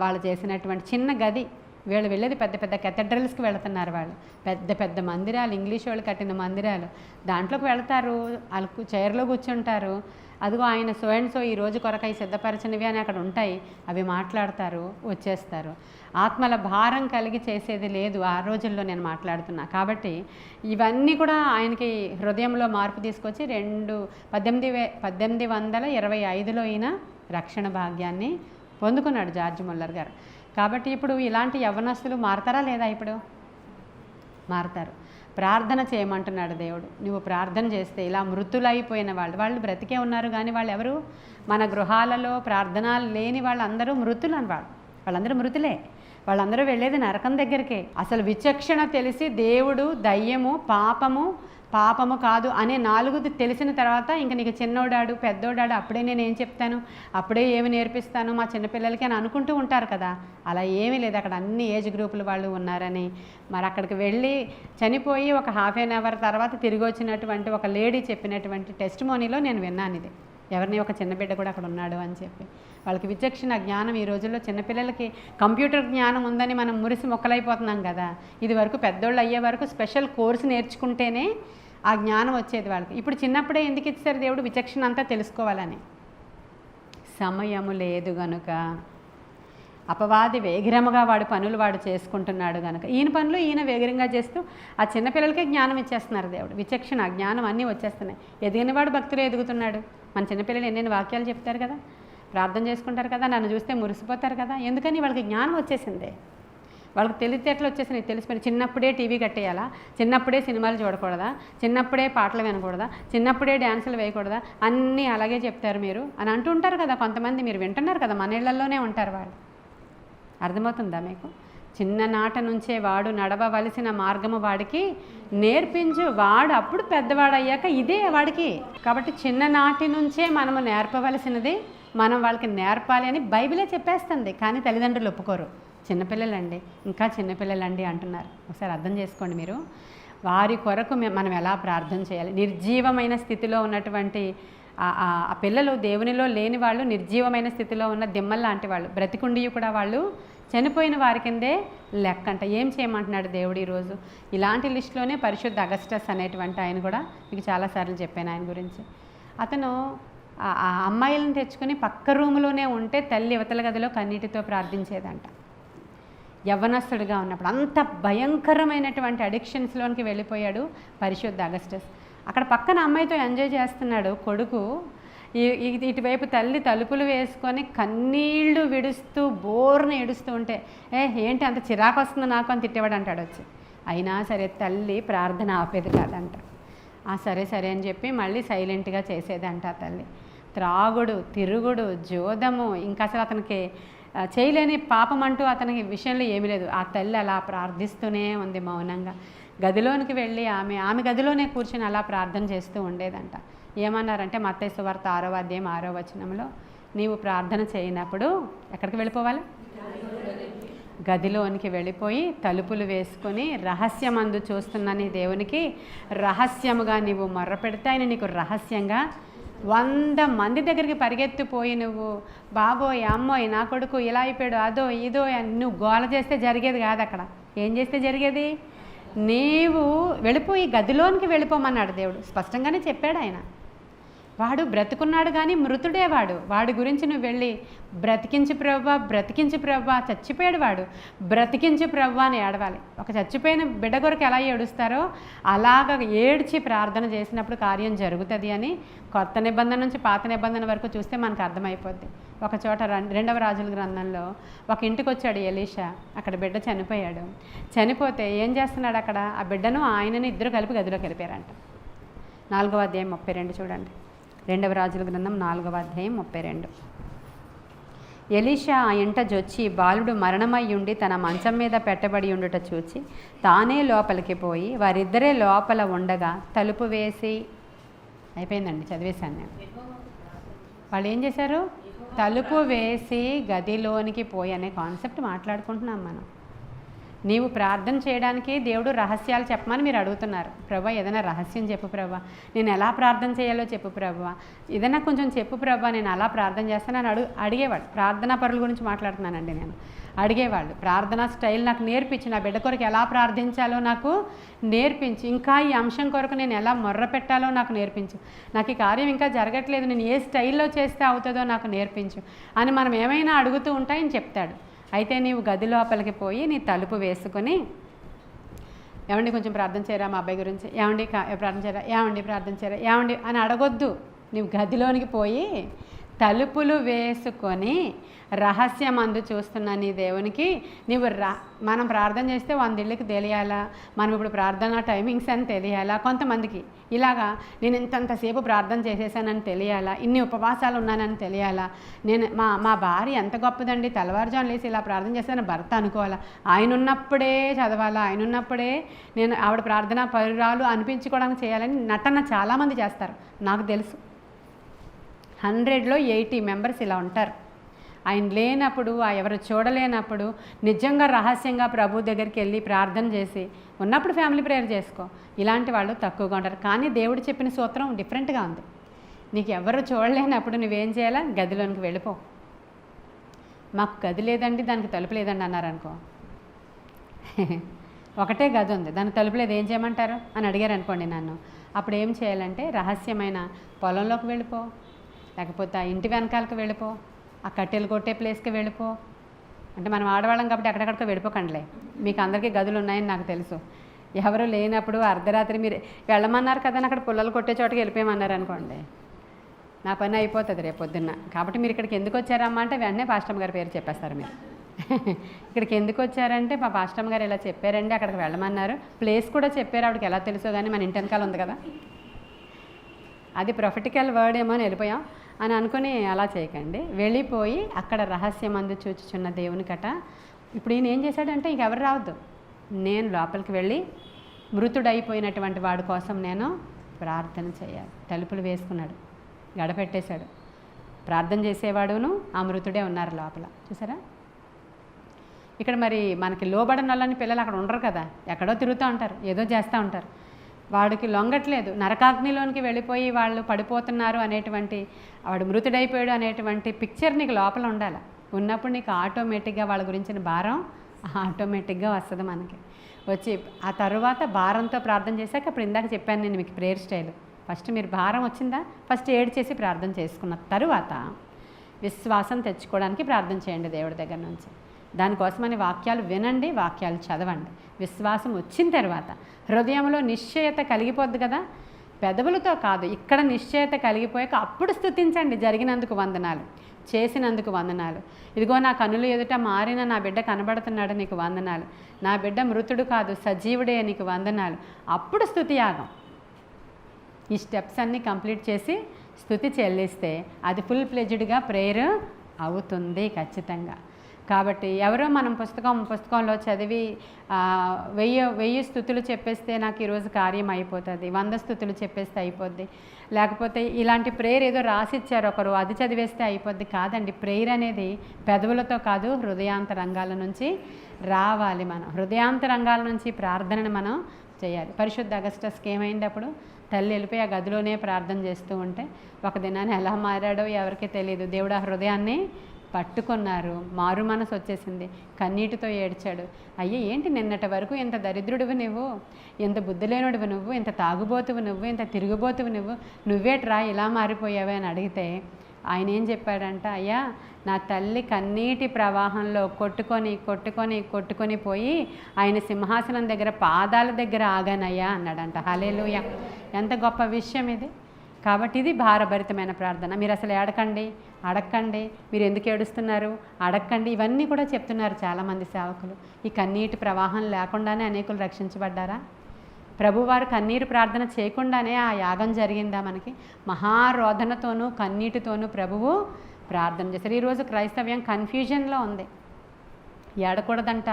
వాళ్ళు చేసినటువంటి చిన్న గది, వీళ్ళు వెళ్ళేది పెద్ద పెద్ద కెథడ్రల్స్కి వెళుతున్నారు, వాళ్ళు పెద్ద పెద్ద మందిరాలు, ఇంగ్లీష్ వాళ్ళు కట్టిన మందిరాలు, దాంట్లోకి వెళతారు, వాళ్ళు చైర్లో కూర్చుంటారు. అదిగో ఆయన సో అండ్ సో ఈ రోజు కొరకై సిద్ధపరచనివి అని అక్కడ ఉంటాయి, అవి మాట్లాడతారు, వచ్చేస్తారు. ఆత్మల భారం కలిగి చేసేది లేదు ఆ రోజుల్లో నేను మాట్లాడుతున్నా. కాబట్టి ఇవన్నీ కూడా ఆయనకి హృదయంలో మార్పు తీసుకొచ్చి 1825లో ఈయన రక్షణ భాగ్యాన్ని పొందుకున్నాడు జార్జ్ ముల్లర్ గారు. కాబట్టి ఇప్పుడు ఇలాంటి యవ్వనస్తులు మారతారా లేదా? ఇప్పుడు మారతారు. ప్రార్థన చేయమంటున్నాడు దేవుడు. నువ్వు ప్రార్థన చేస్తే ఇలా మృతులైపోయిన వాళ్ళు బ్రతికే ఉన్నారు, కానీ వాళ్ళు ఎవరు? మన గృహాలలో ప్రార్థనలు లేని వాళ్ళందరూ మృతులు అని, వాళ్ళందరూ మృతులే. వాళ్ళందరూ వెళ్ళేది నరకం దగ్గరికే. అసలు విచక్షణ తెలిసి దేవుడు, దయ్యము, పాపము కాదు అనే 4 తెలిసిన తర్వాత ఇంక నీకు చిన్నోడాడు, పెద్దోడాడు, అప్పుడే నేను ఏం చెప్తాను, అప్పుడే ఏమి నేర్పిస్తాను మా చిన్నపిల్లలకి అని అనుకుంటూ ఉంటారు కదా. అలా ఏమీ లేదు. అక్కడ అన్ని ఏజ్ గ్రూపుల వాళ్ళు ఉన్నారని, మరి అక్కడికి వెళ్ళి చనిపోయి ఒక ½ అవర్ తర్వాత తిరిగి వచ్చినటువంటి ఒక లేడీ చెప్పినటువంటి టెస్టిమోనీలో నేను విన్నాను ఇది. ఎవరిని, ఒక చిన్న బిడ్డ కూడా అక్కడ ఉన్నాడు అని చెప్పి. వాళ్ళకి విచక్షణ జ్ఞానం ఈ రోజుల్లో చిన్నపిల్లలకి కంప్యూటర్ జ్ఞానం ఉందని మనం మురిసి మొక్కలైపోతున్నాం కదా. ఇది వరకు పెద్దోళ్ళు అయ్యే వరకు స్పెషల్ కోర్సు నేర్చుకుంటేనే ఆ జ్ఞానం వచ్చేది వాళ్ళకి. ఇప్పుడు చిన్నప్పుడే ఎందుకు ఇచ్చారు దేవుడు? విచక్షణ అంతా తెలుసుకోవాలని. సమయము లేదు గనుక అపవాది వేగిరముగా వాడు పనులు వాడు చేసుకుంటున్నాడు కనుక ఈయన పనులు ఈయన వేగిరంగా చేస్తూ ఆ చిన్నపిల్లలకే జ్ఞానం ఇచ్చేస్తున్నారు దేవుడు. విచక్షణ జ్ఞానం అన్నీ వచ్చేస్తున్నాయి. ఎదిగినవాడు భక్తులు ఎదుగుతున్నాడు. మన చిన్నపిల్లలు ఎన్నెన్ని వాక్యాలు చెప్తారు కదా, ప్రార్థన చేసుకుంటారు కదా, నన్ను చూస్తే మురిసిపోతారు కదా. ఎందుకని వాళ్ళకి జ్ఞానం వచ్చేసిందే, వాళ్ళకి తెలివితేటలు వచ్చేసినాయి. తెలిసిపోయి చిన్నప్పుడే టీవీ కట్టేయాలా, చిన్నప్పుడే సినిమాలు చూడకూడదా, చిన్నప్పుడే పాటలు వినకూడదా, చిన్నప్పుడే డ్యాన్సులు వేయకూడదా, అన్నీ అలాగే చెప్తారు మీరు అని అంటుంటారు కదా కొంతమంది. మీరు వింటున్నారు కదా, మన ఇళ్లలోనే ఉంటారు వాళ్ళు. అర్థమవుతుందా మీకు? చిన్ననాట నుంచే వాడు నడవవలసిన మార్గము వాడికి నేర్పించు, వాడు అప్పుడు పెద్దవాడయ్యాక ఇదే వాడికి. కాబట్టి చిన్ననాటి నుంచే మనము నేర్పవలసినది మనం వాళ్ళకి నేర్పాలి అని బైబిలే చెప్పేస్తుంది. కానీ తల్లిదండ్రులు ఒప్పుకోరు. చిన్నపిల్లలండి, ఇంకా చిన్నపిల్లలండి అంటున్నారు. ఒకసారి అర్థం చేసుకోండి మీరు. వారి కొరకు మనం ఎలా ప్రార్థన చేయాలి? నిర్జీవమైన స్థితిలో ఉన్నటువంటి ఆ పిల్లలు, దేవునిలో లేని వాళ్ళు, నిర్జీవమైన స్థితిలో ఉన్న దిమ్మల్ లాంటి వాళ్ళు, బ్రతికుండి కూడా వాళ్ళు చనిపోయిన వారి కిందే లెక్కంట. ఏం చేయమంటున్నాడు దేవుడు ఈరోజు? ఇలాంటి లిస్టులోనే పరిశుద్ధ అగస్టస్ అనేటువంటి ఆయన కూడా మీకు చాలాసార్లు చెప్పాను ఆయన గురించి. అతను ఆ అమ్మాయిలను తెచ్చుకొని పక్క రూములోనే ఉంటే తల్లి యువతల గదిలో కన్నీటితో ప్రార్థించేదంట. యవ్వనస్తుడిగా ఉన్నప్పుడు అంత భయంకరమైనటువంటి అడిక్షన్స్లోనికి వెళ్ళిపోయాడు పరిశుద్ధ అగస్టస్. అక్కడ పక్కన అమ్మాయితో ఎంజాయ్ చేస్తున్నాడు కొడుకు. ఇటువైపు తల్లి తలుపులు వేసుకొని కన్నీళ్లు విడుస్తూ బోర్ని ఏడుస్తూ ఉంటే, ఏంటి అంత చిరాకు వస్తుంది నాకు అని తిట్టేవాడు అంటాడు వచ్చి. అయినా సరే తల్లి ప్రార్థన ఆపేది కాదంట. సరే సరే అని చెప్పి మళ్ళీ సైలెంట్గా చేసేదంట ఆ తల్లి. త్రాగుడు, తిరుగుడు, జోదము, ఇంకా అసలు అతనికి చేయలేని పాపం అంటూ అతనికి విషయంలో ఏమీ లేదు. ఆ తల్లి అలా ప్రార్థిస్తూనే ఉంది మౌనంగా. గదిలోనికి వెళ్ళి ఆమె గదిలోనే కూర్చొని అలా ప్రార్థన చేస్తూ ఉండేదంట. ఏమన్నారంటే మత్తయి సువార్త 6వ అధ్యాయం 6వ వచనంలో, నీవు ప్రార్థన చేయనప్పుడు ఎక్కడికి వెళ్ళిపోవాలి? గదిలోనికి వెళ్ళిపోయి తలుపులు వేసుకొని రహస్యమందు చూస్తున్న నీ దేవునికి రహస్యముగా నీవు మొర్ర పెడితే ఆయన నీకు రహస్యంగా 100 మంది దగ్గరికి పరిగెత్తిపోయి నువ్వు బాబోయ్ అమ్మోయ్ నా కొడుకు ఇలా అయిపోయాడు అదో ఇదో నువ్వు గోల చేస్తే జరిగేది కాదు. అక్కడ ఏం చేస్తే జరిగేది? నీవు వెళ్ళిపోయి గదిలోనికి వెళ్ళిపోమన్నాడు దేవుడు. స్పష్టంగానే చెప్పాడు ఆయన. వాడు బ్రతుకున్నాడు కానీ మృతుడే వాడి గురించి నువ్వు వెళ్ళి బ్రతికించి ప్రవ్వా, బ్రతికించి ప్రవ్వా, చచ్చిపోయాడు వాడు, బ్రతికించి ప్రవ్వా అని ఏడవాలి. ఒక చచ్చిపోయిన బిడ్డ కొరకు ఎలా ఏడుస్తారో అలాగ ఏడ్చి ప్రార్థన చేసినప్పుడు కార్యం జరుగుతుంది అని కొత్త నిబంధన నుంచి పాత నిబంధన వరకు చూస్తే మనకు అర్థమైపోద్ది. ఒక చోట 2వ రాజుల గ్రంథంలో ఒక ఇంటికి వచ్చాడు ఎలీషా. అక్కడ బిడ్డ చనిపోయాడు. చనిపోతే ఏం చేస్తున్నాడు అక్కడ? ఆ బిడ్డను ఆయనను ఇద్దరు కలిపి గదిలోకి వెళ్ళిపోయారంట. 4వ అధ్యాయం 32 చూడండి. 2వ రాజుల గ్రంథం 4వ అధ్యాయం 32. ఎలీషా ఆ ఇంట జొచ్చి బాలుడు మరణమై ఉండి తన మంచం మీద పెట్టబడి ఉండుట చూచి తానే లోపలికి పోయి వారిద్దరే లోపల ఉండగా తలుపు వేసి, అయిపోయిందండి చదివేశాను నేను. వాళ్ళు ఏం చేశారు? తలుపు వేసి గదిలోనికి పోయి అనే కాన్సెప్ట్ మాట్లాడుకుంటున్నాం మనం. నీవు ప్రార్థన చేయడానికి దేవుడు రహస్యాలు చెప్పమని మీరు అడుగుతున్నారు. ప్రభా ఏదైనా రహస్యం చెప్పు ప్రభా, నేను ఎలా ప్రార్థన చేయాలో చెప్పు ప్రభా, ఏదైనా కొంచెం చెప్పు ప్రభా, నేను అలా ప్రార్థన చేస్తానని అడిగేవాడు. ప్రార్థనా పరుల గురించి మాట్లాడుతున్నానండి నేను. అడిగేవాళ్ళు ప్రార్థనా స్టైల్ నాకు నేర్పించి, నా బిడ్డ కొరకు ఎలా ప్రార్థించాలో నాకు నేర్పించి, ఇంకా ఈ అంశం కొరకు నేను ఎలా మొర్ర పెట్టాలో నాకు నేర్పించు, నాకు ఈ కార్యం ఇంకా జరగట్లేదు, నేను ఏ స్టైల్లో చేస్తే అవుతుందో నాకు నేర్పించు అని మనం ఏమైనా అడుగుతూ ఉంటాయని చెప్తాడు. అయితే నీవు గది లోపలికి పోయి నీ తలుపు వేసుకొని, ఏమండి కొంచెం ప్రార్థన చేయరా మా అబ్బాయి గురించి, ఏమండి ప్రార్థన చేయరా, ఏమండి ప్రార్థన చేయరా, ఏమండి అని అడగొద్దు. నీవు గదిలోనికి పోయి తలుపులు వేసుకొని రహస్యమందు చూస్తున్న నీ దేవునికి నీవు మనం ప్రార్థన చేస్తే 100 ఇళ్ళకి తెలియాలా, మనం ఇప్పుడు ప్రార్థన టైమింగ్స్ అని తెలియాలా, కొంతమందికి ఇలాగా నేను ఇంతంతసేపు ప్రార్థన చేసేసానని తెలియాలా, ఇన్ని ఉపవాసాలు ఉన్నానని తెలియాలా, నేను మా భార్య ఎంత గొప్పదండి, తెల్లవారుజాము లేసి ఇలా ప్రార్థన చేస్తానని భర్త అనుకోవాలా, ఆయన ఉన్నప్పుడే చదవాలా, ఆయన ఉన్నప్పుడే నేను ఆవిడ ప్రార్థన పరురాలు అనిపించుకోవడానికి చేయాలని నటన చాలామంది చేస్తారు. నాకు తెలుసు 100లో 80 మెంబర్స్ ఇలా ఉంటారు. ఆయన లేనప్పుడు, ఎవరు చూడలేనప్పుడు నిజంగా రహస్యంగా ప్రభు దగ్గరికి వెళ్ళి ప్రార్థన చేసి ఉన్నప్పుడు ఫ్యామిలీ ప్రేయర్ చేసుకో. ఇలాంటి వాళ్ళు తక్కువగా ఉంటారు. కానీ దేవుడు చెప్పిన సూత్రం డిఫరెంట్గా ఉంది. నీకు ఎవరు చూడలేనప్పుడు నువ్వేం చేయాలా? గదిలోనికి వెళ్ళిపో. మాకు గది లేదండి, దానికి తలుపు లేదండి అన్నారనుకో, ఒకటే గది ఉంది దానికి తలుపు లేదు, ఏం చేయమంటారు అని అడిగారు అనుకోండి నన్ను. అప్పుడు ఏం చేయాలంటే రహస్యమైన పొలంలోకి వెళ్ళిపో, లేకపోతే ఆ ఇంటి వెనకాలకు వెళ్ళిపో, ఆ కట్టెలు కొట్టే ప్లేస్కి వెళ్ళిపో, అంటే మనం ఆడవాళ్ళం కాబట్టి ఎక్కడెక్కడికో వెళ్ళిపోకండిలే, మీకు అందరికీ గదులు ఉన్నాయని నాకు తెలుసు. ఎవరు లేనప్పుడు అర్ధరాత్రి మీరు వెళ్ళమన్నారు కదా అక్కడ పుల్లలు కొట్టే చోటకి వెళ్ళిపోయమన్నారు అనుకోండి, నా పని అయిపోతుంది రేపు పొద్దున్న. కాబట్టి మీరు ఇక్కడికి ఎందుకు వచ్చారమ్మా అంటే వెంటనే పాస్టమ్ గారి పేరు చెప్పేస్తారు మీరు. ఇక్కడికి ఎందుకు వచ్చారంటే మా పాస్టమ్ గారు ఇలా చెప్పారండి, అక్కడికి వెళ్ళమన్నారు, ప్లేస్ కూడా చెప్పారు, ఆవిడకి ఎలా తెలుసో కానీ మన ఇంటి వెనకాల ఉంది కదా, అది ప్రొఫెటికల్ వర్డ్ ఏమో అని వెళ్ళిపోయాం అని అనుకుని అలా చేయకండి. వెళ్ళిపోయి అక్కడ రహస్యమందు చూచుచున్న దేవునికట. ఇప్పుడు ఈయన ఏం చేశాడంటే ఇంకెవరు రావద్దు, నేను లోపలికి వెళ్ళి మృతుడైపోయినటువంటి వాడి కోసం నేను ప్రార్థన చేయాలి. తలుపులు వేసుకున్నాడు, గడపెట్టేశాడు. ప్రార్థన చేసేవాడును ఆ మృతుడే ఉన్నారు లోపల. చూసారా, ఇక్కడ మరి మనకి లోబడిన వాళ్ళని పిల్లలు అక్కడ ఉండరు కదా, ఎక్కడో తిరుగుతూ ఉంటారు, ఏదో చేస్తూ ఉంటారు. వాడికి లొంగట్లేదు, నరకాగ్నిలోనికి వెళ్ళిపోయి వాళ్ళు పడిపోతున్నారు అనేటువంటి, వాడు మృతుడైపోయాడు అనేటువంటి పిక్చర్ నీకు లోపల ఉండాలి. ఉన్నప్పుడు నీకు ఆటోమేటిక్గా వాళ్ళ గురించిన భారం ఆటోమేటిక్గా వస్తుంది మనకి. వచ్చి ఆ తర్వాత భారంతో ప్రార్థన చేశాక, అప్పుడు ఇందాక చెప్పాను నేను మీకు ప్రేయర్ స్టైల్. ఫస్ట్ మీరు భారం వచ్చిందా, ఫస్ట్ ఏడు చేసి ప్రార్థన చేసుకున్న తరువాత విశ్వాసం తెచ్చుకోవడానికి ప్రార్థన చేయండి దేవుడి దగ్గర నుంచి. దానికోసమని వాక్యాలు వినండి, వాక్యాలు చదవండి. విశ్వాసం వచ్చిన తర్వాత హృదయంలో నిశ్చయత కలిగిపోద్ది కదా, పెదవులతో కాదు, ఇక్కడ నిశ్చయత కలిగిపోయాక అప్పుడు స్తుతించండి. జరిగినందుకు వందనాలు, చేసినందుకు వందనాలు, ఇదిగో నా కనులు ఎదుట మారిన నా బిడ్డ కనబడుతున్నాడు నీకు వందనాలు, నా బిడ్డ మృతుడు కాదు సజీవుడే నీకు వందనాలు. అప్పుడు స్తుతి యాగం. ఈ స్టెప్స్ అన్నీ కంప్లీట్ చేసి స్తుతి చెల్లిస్తే అది ఫుల్ ప్లెజ్డ్గా ప్రేయర్ అవుతుంది ఖచ్చితంగా. కాబట్టి ఎవరో మనం పుస్తకంలో చదివి 1000 స్తుతులు చెప్పేస్తే నాకు ఈరోజు కార్యం అయిపోతుంది, 100 స్తుతులు చెప్పేస్తే అయిపోద్ది, లేకపోతే ఇలాంటి ప్రేయర్ ఏదో రాసిచ్చారు ఒకరు అది చదివేస్తే అయిపోద్ది. కాదండి, ప్రేయర్ అనేది పెదవులతో కాదు, హృదయాంతరంగాల నుంచి రావాలి. మనం హృదయాంతరంగాల నుంచి ప్రార్థనను మనం చేయాలి. పరిశుద్ధ అగస్టస్కి ఏమైంది, అప్పుడు తల్లి వెళ్ళిపోయి ఆ గదిలోనే ప్రార్థన చేస్తూ ఉంటే ఒక దినాన్ని ఎలా మారాడో ఎవరికీ తెలియదు. దేవుడు ఆ హృదయాన్ని పట్టుకున్నారు, మారు మనసు వచ్చేసింది, కన్నీటితో ఏడ్చాడు. అయ్యే ఏంటి నిన్నటి వరకు ఇంత దరిద్రుడివి నువ్వు, ఇంత బుద్ధిలేనుడివి నువ్వు, ఇంత తాగుబోతువు నువ్వు, ఇంత తిరుగుబోతువు నువ్వు, నువ్వేట్రా ఇలా మారిపోయావే అని అడిగితే ఆయన ఏం చెప్పాడంట, అయ్యా నా తల్లి కన్నీటి ప్రవాహంలో కొట్టుకొని పోయి ఆయన సింహాసనం దగ్గర పాదాల దగ్గర ఆగానయ్యా అన్నాడంట. హల్లెలూయా, ఎంత గొప్ప విషయం ఇది. కాబట్టి ఇది భారభరితమైన ప్రార్థన. మీరు అసలు అడక్కండి, మీరు ఎందుకు ఏడుస్తున్నారు అడక్కండి, ఇవన్నీ కూడా చెప్తున్నారు చాలామంది సేవకులు. ఈ కన్నీటి ప్రవాహం లేకుండానే అనేకులు రక్షించబడ్డారా? ప్రభువారు కన్నీరు ప్రార్థన చేయకుండానే ఆ యాగం జరిగిందా? మనకి మహారోధనతోనూ కన్నీటితోనూ ప్రభువు ప్రార్థన చేశారు. ఈరోజు క్రైస్తవ్యం కన్ఫ్యూజన్లో ఉంది. ఏడకూడదంట,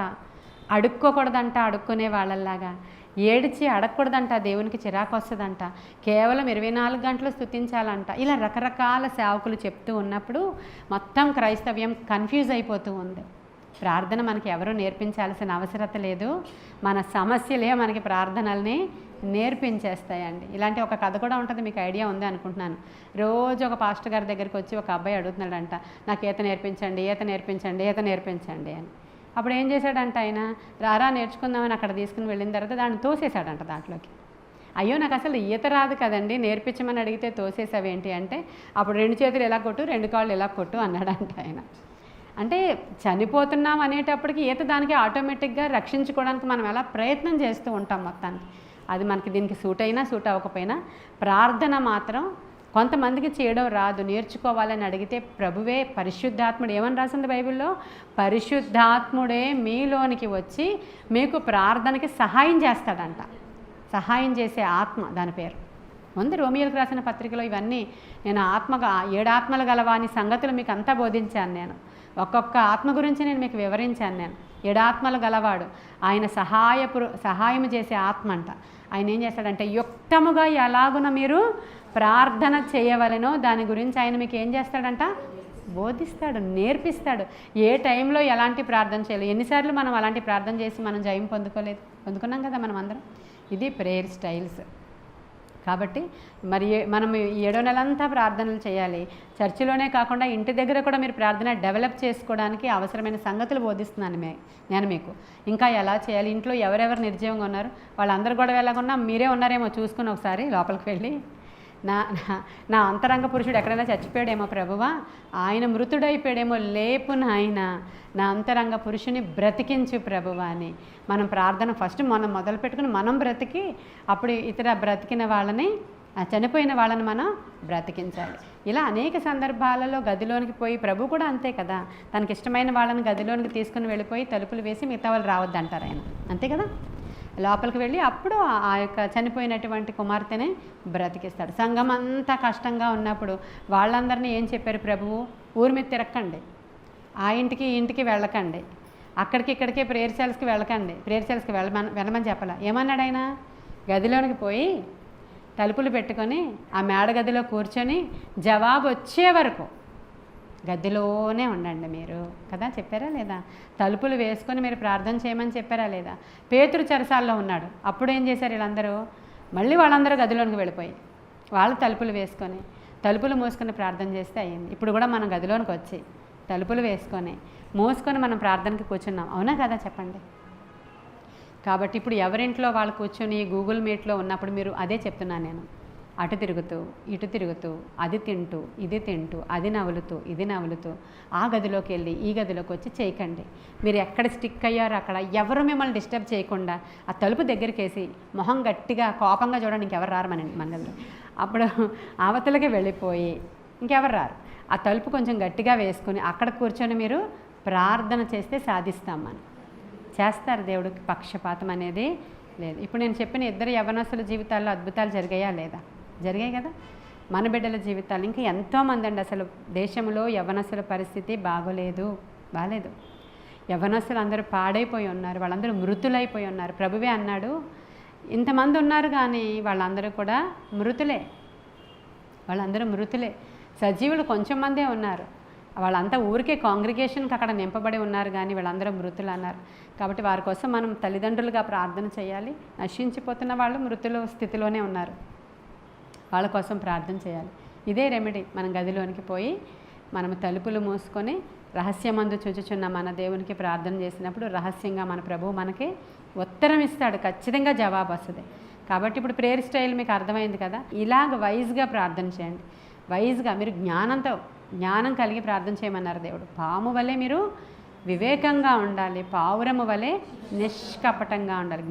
అడుక్కోకూడదంట, అడుక్కునే వాళ్ళలాగా ఏడిచి అడగకూడదంట, దేవునికి చిరాకు వస్తుందంట, కేవలం 24 గంటలు స్తుతించాలంట. ఇలా రకరకాల సేవకులు చెప్తూ ఉన్నప్పుడు మొత్తం క్రైస్తవ్యం కన్ఫ్యూజ్ అయిపోతూ ఉంది. ప్రార్థన మనకి ఎవరు నేర్పించాల్సిన అవసరత లేదు, మన సమస్యలే మనకి ప్రార్థనల్ని నేర్పించేస్తాయండి. ఇలాంటి ఒక కథ కూడా ఉంటుంది, మీకు ఐడియా ఉంది అనుకుంటున్నాను. రోజు ఒక పాస్టర్ గారి దగ్గరికి వచ్చి ఒక అబ్బాయి అడుగుతున్నాడంట, నాకు ఈత నేర్పించండి అని. అప్పుడు ఏం చేశాడంట ఆయన, రారా నేర్చుకుందామని అక్కడ తీసుకుని వెళ్ళిన తర్వాత దాన్ని తోసేశాడంట దాంట్లోకి. అయ్యో నాకు అసలు ఈత రాదు కదండి, నేర్పించమని అడిగితే తోసేసావేంటి అంటే, అప్పుడు 2 చేతులు ఎలా కొట్టు, 2 కాళ్ళు ఎలా కొట్టు అన్నాడంట ఆయన. అంటే చనిపోతున్నాం అనేటప్పటికి ఈత దానికి ఆటోమేటిక్గా రక్షించుకోవడానికి మనం ఎలా ప్రయత్నం చేస్తూ ఉంటాం మొత్తానికి. అది మనకి దీనికి సూట్ అయినా సూట్ అవ్వకపోయినా ప్రార్థన మాత్రం కొంతమందికి చేయడం రాదు, నేర్చుకోవాలని అడిగితే ప్రభువే పరిశుద్ధాత్ముడు ఏమని రాసింది బైబిల్లో, పరిశుద్ధాత్ముడే మీలోనికి వచ్చి మీకు ప్రార్థనకి సహాయం చేస్తాడంట. సహాయం చేసే ఆత్మ దాని పేరు. ముందు రోమియోలకు రాసిన పత్రికలో ఇవన్నీ నేను 7 ఆత్మలు గలవాని సంగతులు మీకు అంతా బోధించాను. నేను ఒక్కొక్క ఆత్మ గురించి నేను మీకు వివరించాను. నేను 7 ఆత్మలు గలవాడు, ఆయన సహాయం చేసే ఆత్మ అంట. ఆయన ఏం చేస్తాడంటే యుక్తముగా ఎలాగున మీరు ప్రార్థన చేయవలెనో దాని గురించి ఆయన మీకు ఏం చేస్తాడంట, బోధిస్తాడు, నేర్పిస్తాడు. ఏ టైంలో ఎలాంటి ప్రార్థన చేయాలి, ఎన్నిసార్లు మనం అలాంటి ప్రార్థన చేసి మనం జయం పొందుకున్నాం కదా మనం అందరం. ఇది ప్రేయర్ స్టైల్స్. కాబట్టి మరి మనం 7వ నెలంతా ప్రార్థనలు చేయాలి. చర్చిలోనే కాకుండా ఇంటి దగ్గర కూడా మీరు ప్రార్థన డెవలప్ చేసుకోవడానికి అవసరమైన సంగతులు బోధిస్తున్నాను నేను మీకు. ఇంకా ఎలా చేయాలి, ఇంట్లో ఎవరెవరు నిర్జీవంగా ఉన్నారు వాళ్ళందరూ కూడా ఎలాగున్నా మీరే ఉన్నారేమో చూసుకుని ఒకసారి లోపలికి వెళ్ళి నా నా నా అంతరంగ పురుషుడు ఎక్కడైనా చచ్చిపోయాడేమో ప్రభువా, ఆయన మృతుడైపోయాడేమో, లేపు నాయన నా అంతరంగ పురుషుని బ్రతికించు ప్రభువా అని మనం ప్రార్థన ఫస్ట్ మనం మొదలు పెట్టుకుని మనం బ్రతికి అప్పుడు ఇతర బ్రతికిన వాళ్ళని, చనిపోయిన వాళ్ళని మనం బ్రతికించాలి. ఇలా అనేక సందర్భాలలో గదిలోనికి పోయి, ప్రభు కూడా అంతే కదా, తనకి ఇష్టమైన వాళ్ళని గదిలోనికి తీసుకుని వెళ్ళిపోయి తలుపులు వేసి మిగతా వాళ్ళు రావద్దు అంటారు ఆయన, అంతే కదా. లోపలికి వెళ్ళి అప్పుడు ఆ యొక్క చనిపోయినటువంటి కుమార్తెనే బ్రతికిస్తాడు. సంఘం అంతా కష్టంగా ఉన్నప్పుడు వాళ్ళందరినీ ఏం చెప్పారు ప్రభువు, ఊరి మీద తిరక్కండి, ఆ ఇంటికి ఈ ఇంటికి వెళ్ళకండి, అక్కడికి ఇక్కడికి ప్రేయర్ సెల్స్కి వెళ్ళకండి, ప్రేయర్ సెల్స్కి వెళ్ళమని చెప్పాల. ఏమన్నాడు ఆయన, గదిలోనికి పోయి తలుపులు పెట్టుకొని ఆ మేడ గదిలో కూర్చొని జవాబు వచ్చే వరకు గదిలోనే ఉండండి మీరు కదా, చెప్పారా లేదా? తలుపులు వేసుకొని మీరు ప్రార్థన చేయమని చెప్పారా లేదా? పేతురు చెరసాల్లో ఉన్నాడు, అప్పుడు ఏం చేశారు వీళ్ళందరూ, మళ్ళీ వాళ్ళందరూ గదిలోనికి వెళ్ళిపోయి వాళ్ళు తలుపులు వేసుకొని తలుపులు మూసుకొని ప్రార్థన చేస్తే అయ్యింది. ఇప్పుడు కూడా మనం గదిలోనికి వచ్చి తలుపులు వేసుకొని మూసుకొని మనం ప్రార్థనకి కూర్చున్నాం, అవునా కదా చెప్పండి. కాబట్టి ఇప్పుడు ఎవరింట్లో వాళ్ళు కూర్చొని గూగుల్ మీట్లో ఉన్నప్పుడు మీరు అదే చెప్తున్నాను నేను, అటు తిరుగుతూ ఇటు తిరుగుతూ అది తింటూ ఇది తింటూ అది నవ్వులుతూ ఇది నవ్వులుతూ ఆ గదిలోకి వెళ్ళి ఈ గదిలోకి వచ్చి చేయకండి. మీరు ఎక్కడ స్టిక్ అయ్యారో అక్కడ ఎవరు మిమ్మల్ని డిస్టర్బ్ చేయకుండా ఆ తలుపు దగ్గరికి వేసి మొహం గట్టిగా కోపంగా చూడండి, ఇంకెవరు రారు మన గదిలో. అప్పుడు అవతలకి వెళ్ళిపోయి ఇంకెవరు రారు, ఆ తలుపు కొంచెం గట్టిగా వేసుకొని అక్కడ కూర్చొని మీరు ప్రార్థన చేస్తే సాధిస్తాం మనం. చేస్తారు, దేవుడికి పక్షపాతం అనేది లేదు. ఇప్పుడు నేను చెప్పిన ఇద్దరు యవ్వనస్తుల జీవితాల్లో అద్భుతాలు జరిగాయా లేదా? జరిగాయి కదా. మన బిడ్డల జీవితాలు ఇంకా ఎంతోమంది అండి, అసలు దేశంలో యవ్వనస్తుల పరిస్థితి బాగోలేదు, బాగాలేదు. యవ్వనస్తులు అందరూ పాడైపోయి ఉన్నారు, వాళ్ళందరూ మృతులైపోయి ఉన్నారు. ప్రభువే అన్నాడు, ఇంతమంది ఉన్నారు కానీ వాళ్ళందరూ కూడా మృతులే, వాళ్ళందరూ మృతులే. సజీవులు కొంచెం మందే ఉన్నారు, వాళ్ళంతా ఊరికే కాంగ్రిగేషన్కి అక్కడ నింపబడి ఉన్నారు కానీ వాళ్ళందరూ మృతులు అన్నారు. కాబట్టి వారి కోసం మనం తల్లిదండ్రులుగా ప్రార్థన చేయాలి. నశించిపోతున్న వాళ్ళు మృతుల స్థితిలోనే ఉన్నారు, వాళ్ళ కోసం ప్రార్థన చేయాలి. ఇదే రెమెడీ. మనం గదిలోనికి పోయి మనం తలుపులు మూసుకొని రహస్యమందు చూచుచున్న మన దేవునికి ప్రార్థన చేసినప్పుడు రహస్యంగా మన ప్రభువు మనకి ఉత్తరం ఇస్తాడు, ఖచ్చితంగా జవాబు వస్తుంది. కాబట్టి ఇప్పుడు ప్రేయర్ స్టైల్ మీకు అర్థమైంది కదా. ఇలాగ వైజ్గా ప్రార్థన చేయండి, వైజ్గా మీరు జ్ఞానం కలిగి ప్రార్థన చేయమన్నారు దేవుడు. పాము వలె మీరు వివేకంగా ఉండాలి, పావురము వలె నిష్కపటంగా ఉండాలి.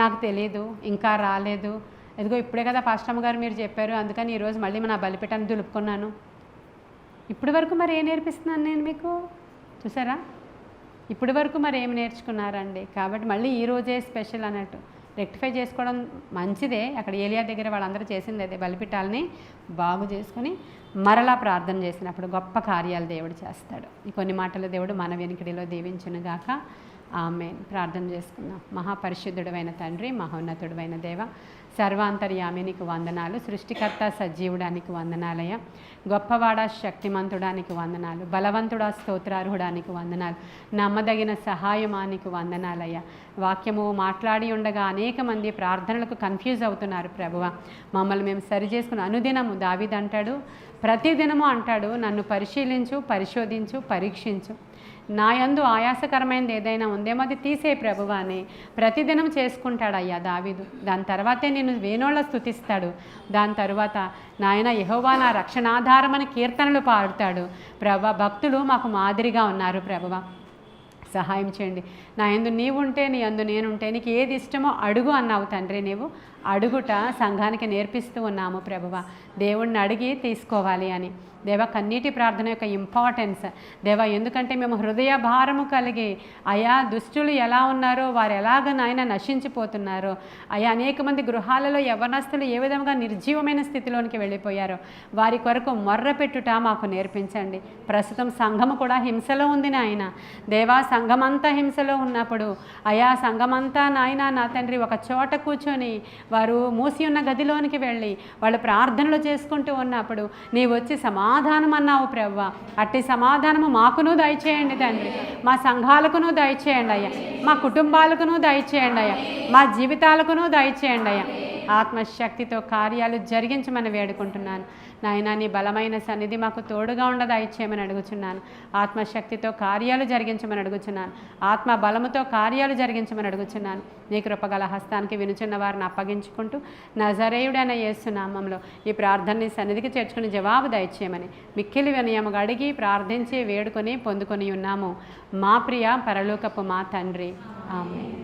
నాకు తెలియదు, ఇంకా రాలేదు, ఇదిగో ఇప్పుడే కదా పాస్టమ్మ గారు మీరు చెప్పారు, అందుకని ఈరోజు మళ్ళీ నా బలిపీఠాన్ని దులుపుకున్నాను. ఇప్పటి వరకు మరి ఏం నేర్పిస్తున్నాను నేను మీకు, చూసారా? ఇప్పటి వరకు మరి ఏం నేర్చుకున్నారండి? కాబట్టి మళ్ళీ ఈరోజే స్పెషల్ అన్నట్టు రెక్టిఫై చేసుకోవడం మంచిదే. అక్కడ ఏలియా దగ్గర వాళ్ళందరూ చేసింది అదే, బలిపీఠాలని బాగు చేసుకుని మరలా ప్రార్థన చేసినప్పుడు గొప్ప కార్యాలు దేవుడు చేస్తాడు. ఈ కొన్ని మాటలు దేవుడు మన వెనుకడిలో దీవించునుగాక. ఆమేన్. ప్రార్థన చేసుకుందాం. మహాపరిశుద్ధుడైన తండ్రి, మహోన్నతుడైన దేవ, సర్వాంతర్యామి నీకు వందనాలు. సృష్టికర్త సజీవుడానికి వందనాలయ్యా. గొప్పవాడ శక్తిమంతుడానికి వందనాలు. బలవంతుడా స్తోత్రార్హుడానికి వందనాలు. నమ్మదగిన సహాయమానికి వందనాలయ్యా. వాక్యము మాట్లాడి ఉండగా అనేక మంది ప్రార్థనలకు కన్ఫ్యూజ్ అవుతున్నారు ప్రభువా. మమ్మల్ని మేము సరి చేసుకుని అనుదినము దావీదు అంటాడు, ప్రతిదినము అంటాడు, నన్ను పరిశీలించు, పరిశోధించు, పరీక్షించు, నా యందు ఆయాసకరమైనది ఏదైనా ఉందేమో అది తీసే ప్రభువా అని ప్రతిదినం చేసుకుంటాడయ్యా దావీదు. దాని తర్వాతే నేను వేణోళ్ళ స్తుతిస్తాడు. దాని తర్వాత నాయన యెహోవా నా రక్షణాధారమని కీర్తనలు పాడుతాడు. ప్రభువా, భక్తులు మాకు మాదిరిగా ఉన్నారు ప్రభువా, సహాయం చేయండి. నా యందు నీవుంటే, నీ యందు నేనుంటే, నీకు ఏది ఇష్టమో అడుగు అన్నావు తండ్రి. నీవు అడుగుట సంఘానికి నేర్పిస్తూ ఉన్నాము ప్రభువా. దేవుణ్ణి అడిగి తీసుకోవాలి అని. దేవా, కన్నీటి ప్రార్థన యొక్క ఇంపార్టెన్స్ దేవా, ఎందుకంటే మేము హృదయ భారము కలిగి అయా దుష్టులు ఎలా ఉన్నారో, వారు ఎలాగ నాయన నశించిపోతున్నారో, అయా అనేక మంది గృహాలలో యవ్వనస్తులు ఏ విధంగా నిర్జీవమైన స్థితిలోనికి వెళ్ళిపోయారో వారి కొరకు మొర్ర పెట్టుట మాకు నేర్పించండి. ప్రస్తుతం సంఘము కూడా హింసలో ఉంది నాయన. దేవా, సంఘమంతా హింసలో ఉన్నప్పుడు అయా సంఘమంతా నాయన నా తండ్రి ఒక చోట కూర్చొని వారు మూసి ఉన్న గదిలోనికి వెళ్ళి వాళ్ళు ప్రార్థనలు చేసుకుంటూ ఉన్నప్పుడు నీవు వచ్చి సమాధానం అన్నావు ప్రభువా. అట్టి సమాధానము మాకును దయచేయండి తండ్రి, మా సంఘాలకును దయచేయండి అయ్యా, మా కుటుంబాలకును దయచేయండి అయ్యా, మా జీవితాలకును దయచేయండి అయ్యా. ఆత్మశక్తితో కార్యాలు జరిగించమని వేడుకుంటున్నాను నాయనా. నీ బలమైన సన్నిధి మాకు తోడుగా ఉండదా ఇచ్చేయమని అడుగుచున్నాను. ఆత్మశక్తితో కార్యాలు జరిగించమని అడుగుచున్నాను. ఆత్మ బలముతో కార్యాలు జరిగించమని అడుగుచున్నాను. నీ కృపగల హస్తానికి వినుచున్న వారిని అప్పగించుకుంటూ నజరేయుడైన యేసు నామములో ఈ ప్రార్థనని సన్నిధికి చేర్చుకుని జవాబు దయచేయమని మిక్కిలి వినయముగా అడిగి ప్రార్థించి వేడుకొని పొందుకొని ఉన్నాము మా ప్రియ పరలోకపు మా తండ్రి. ఆమేన్.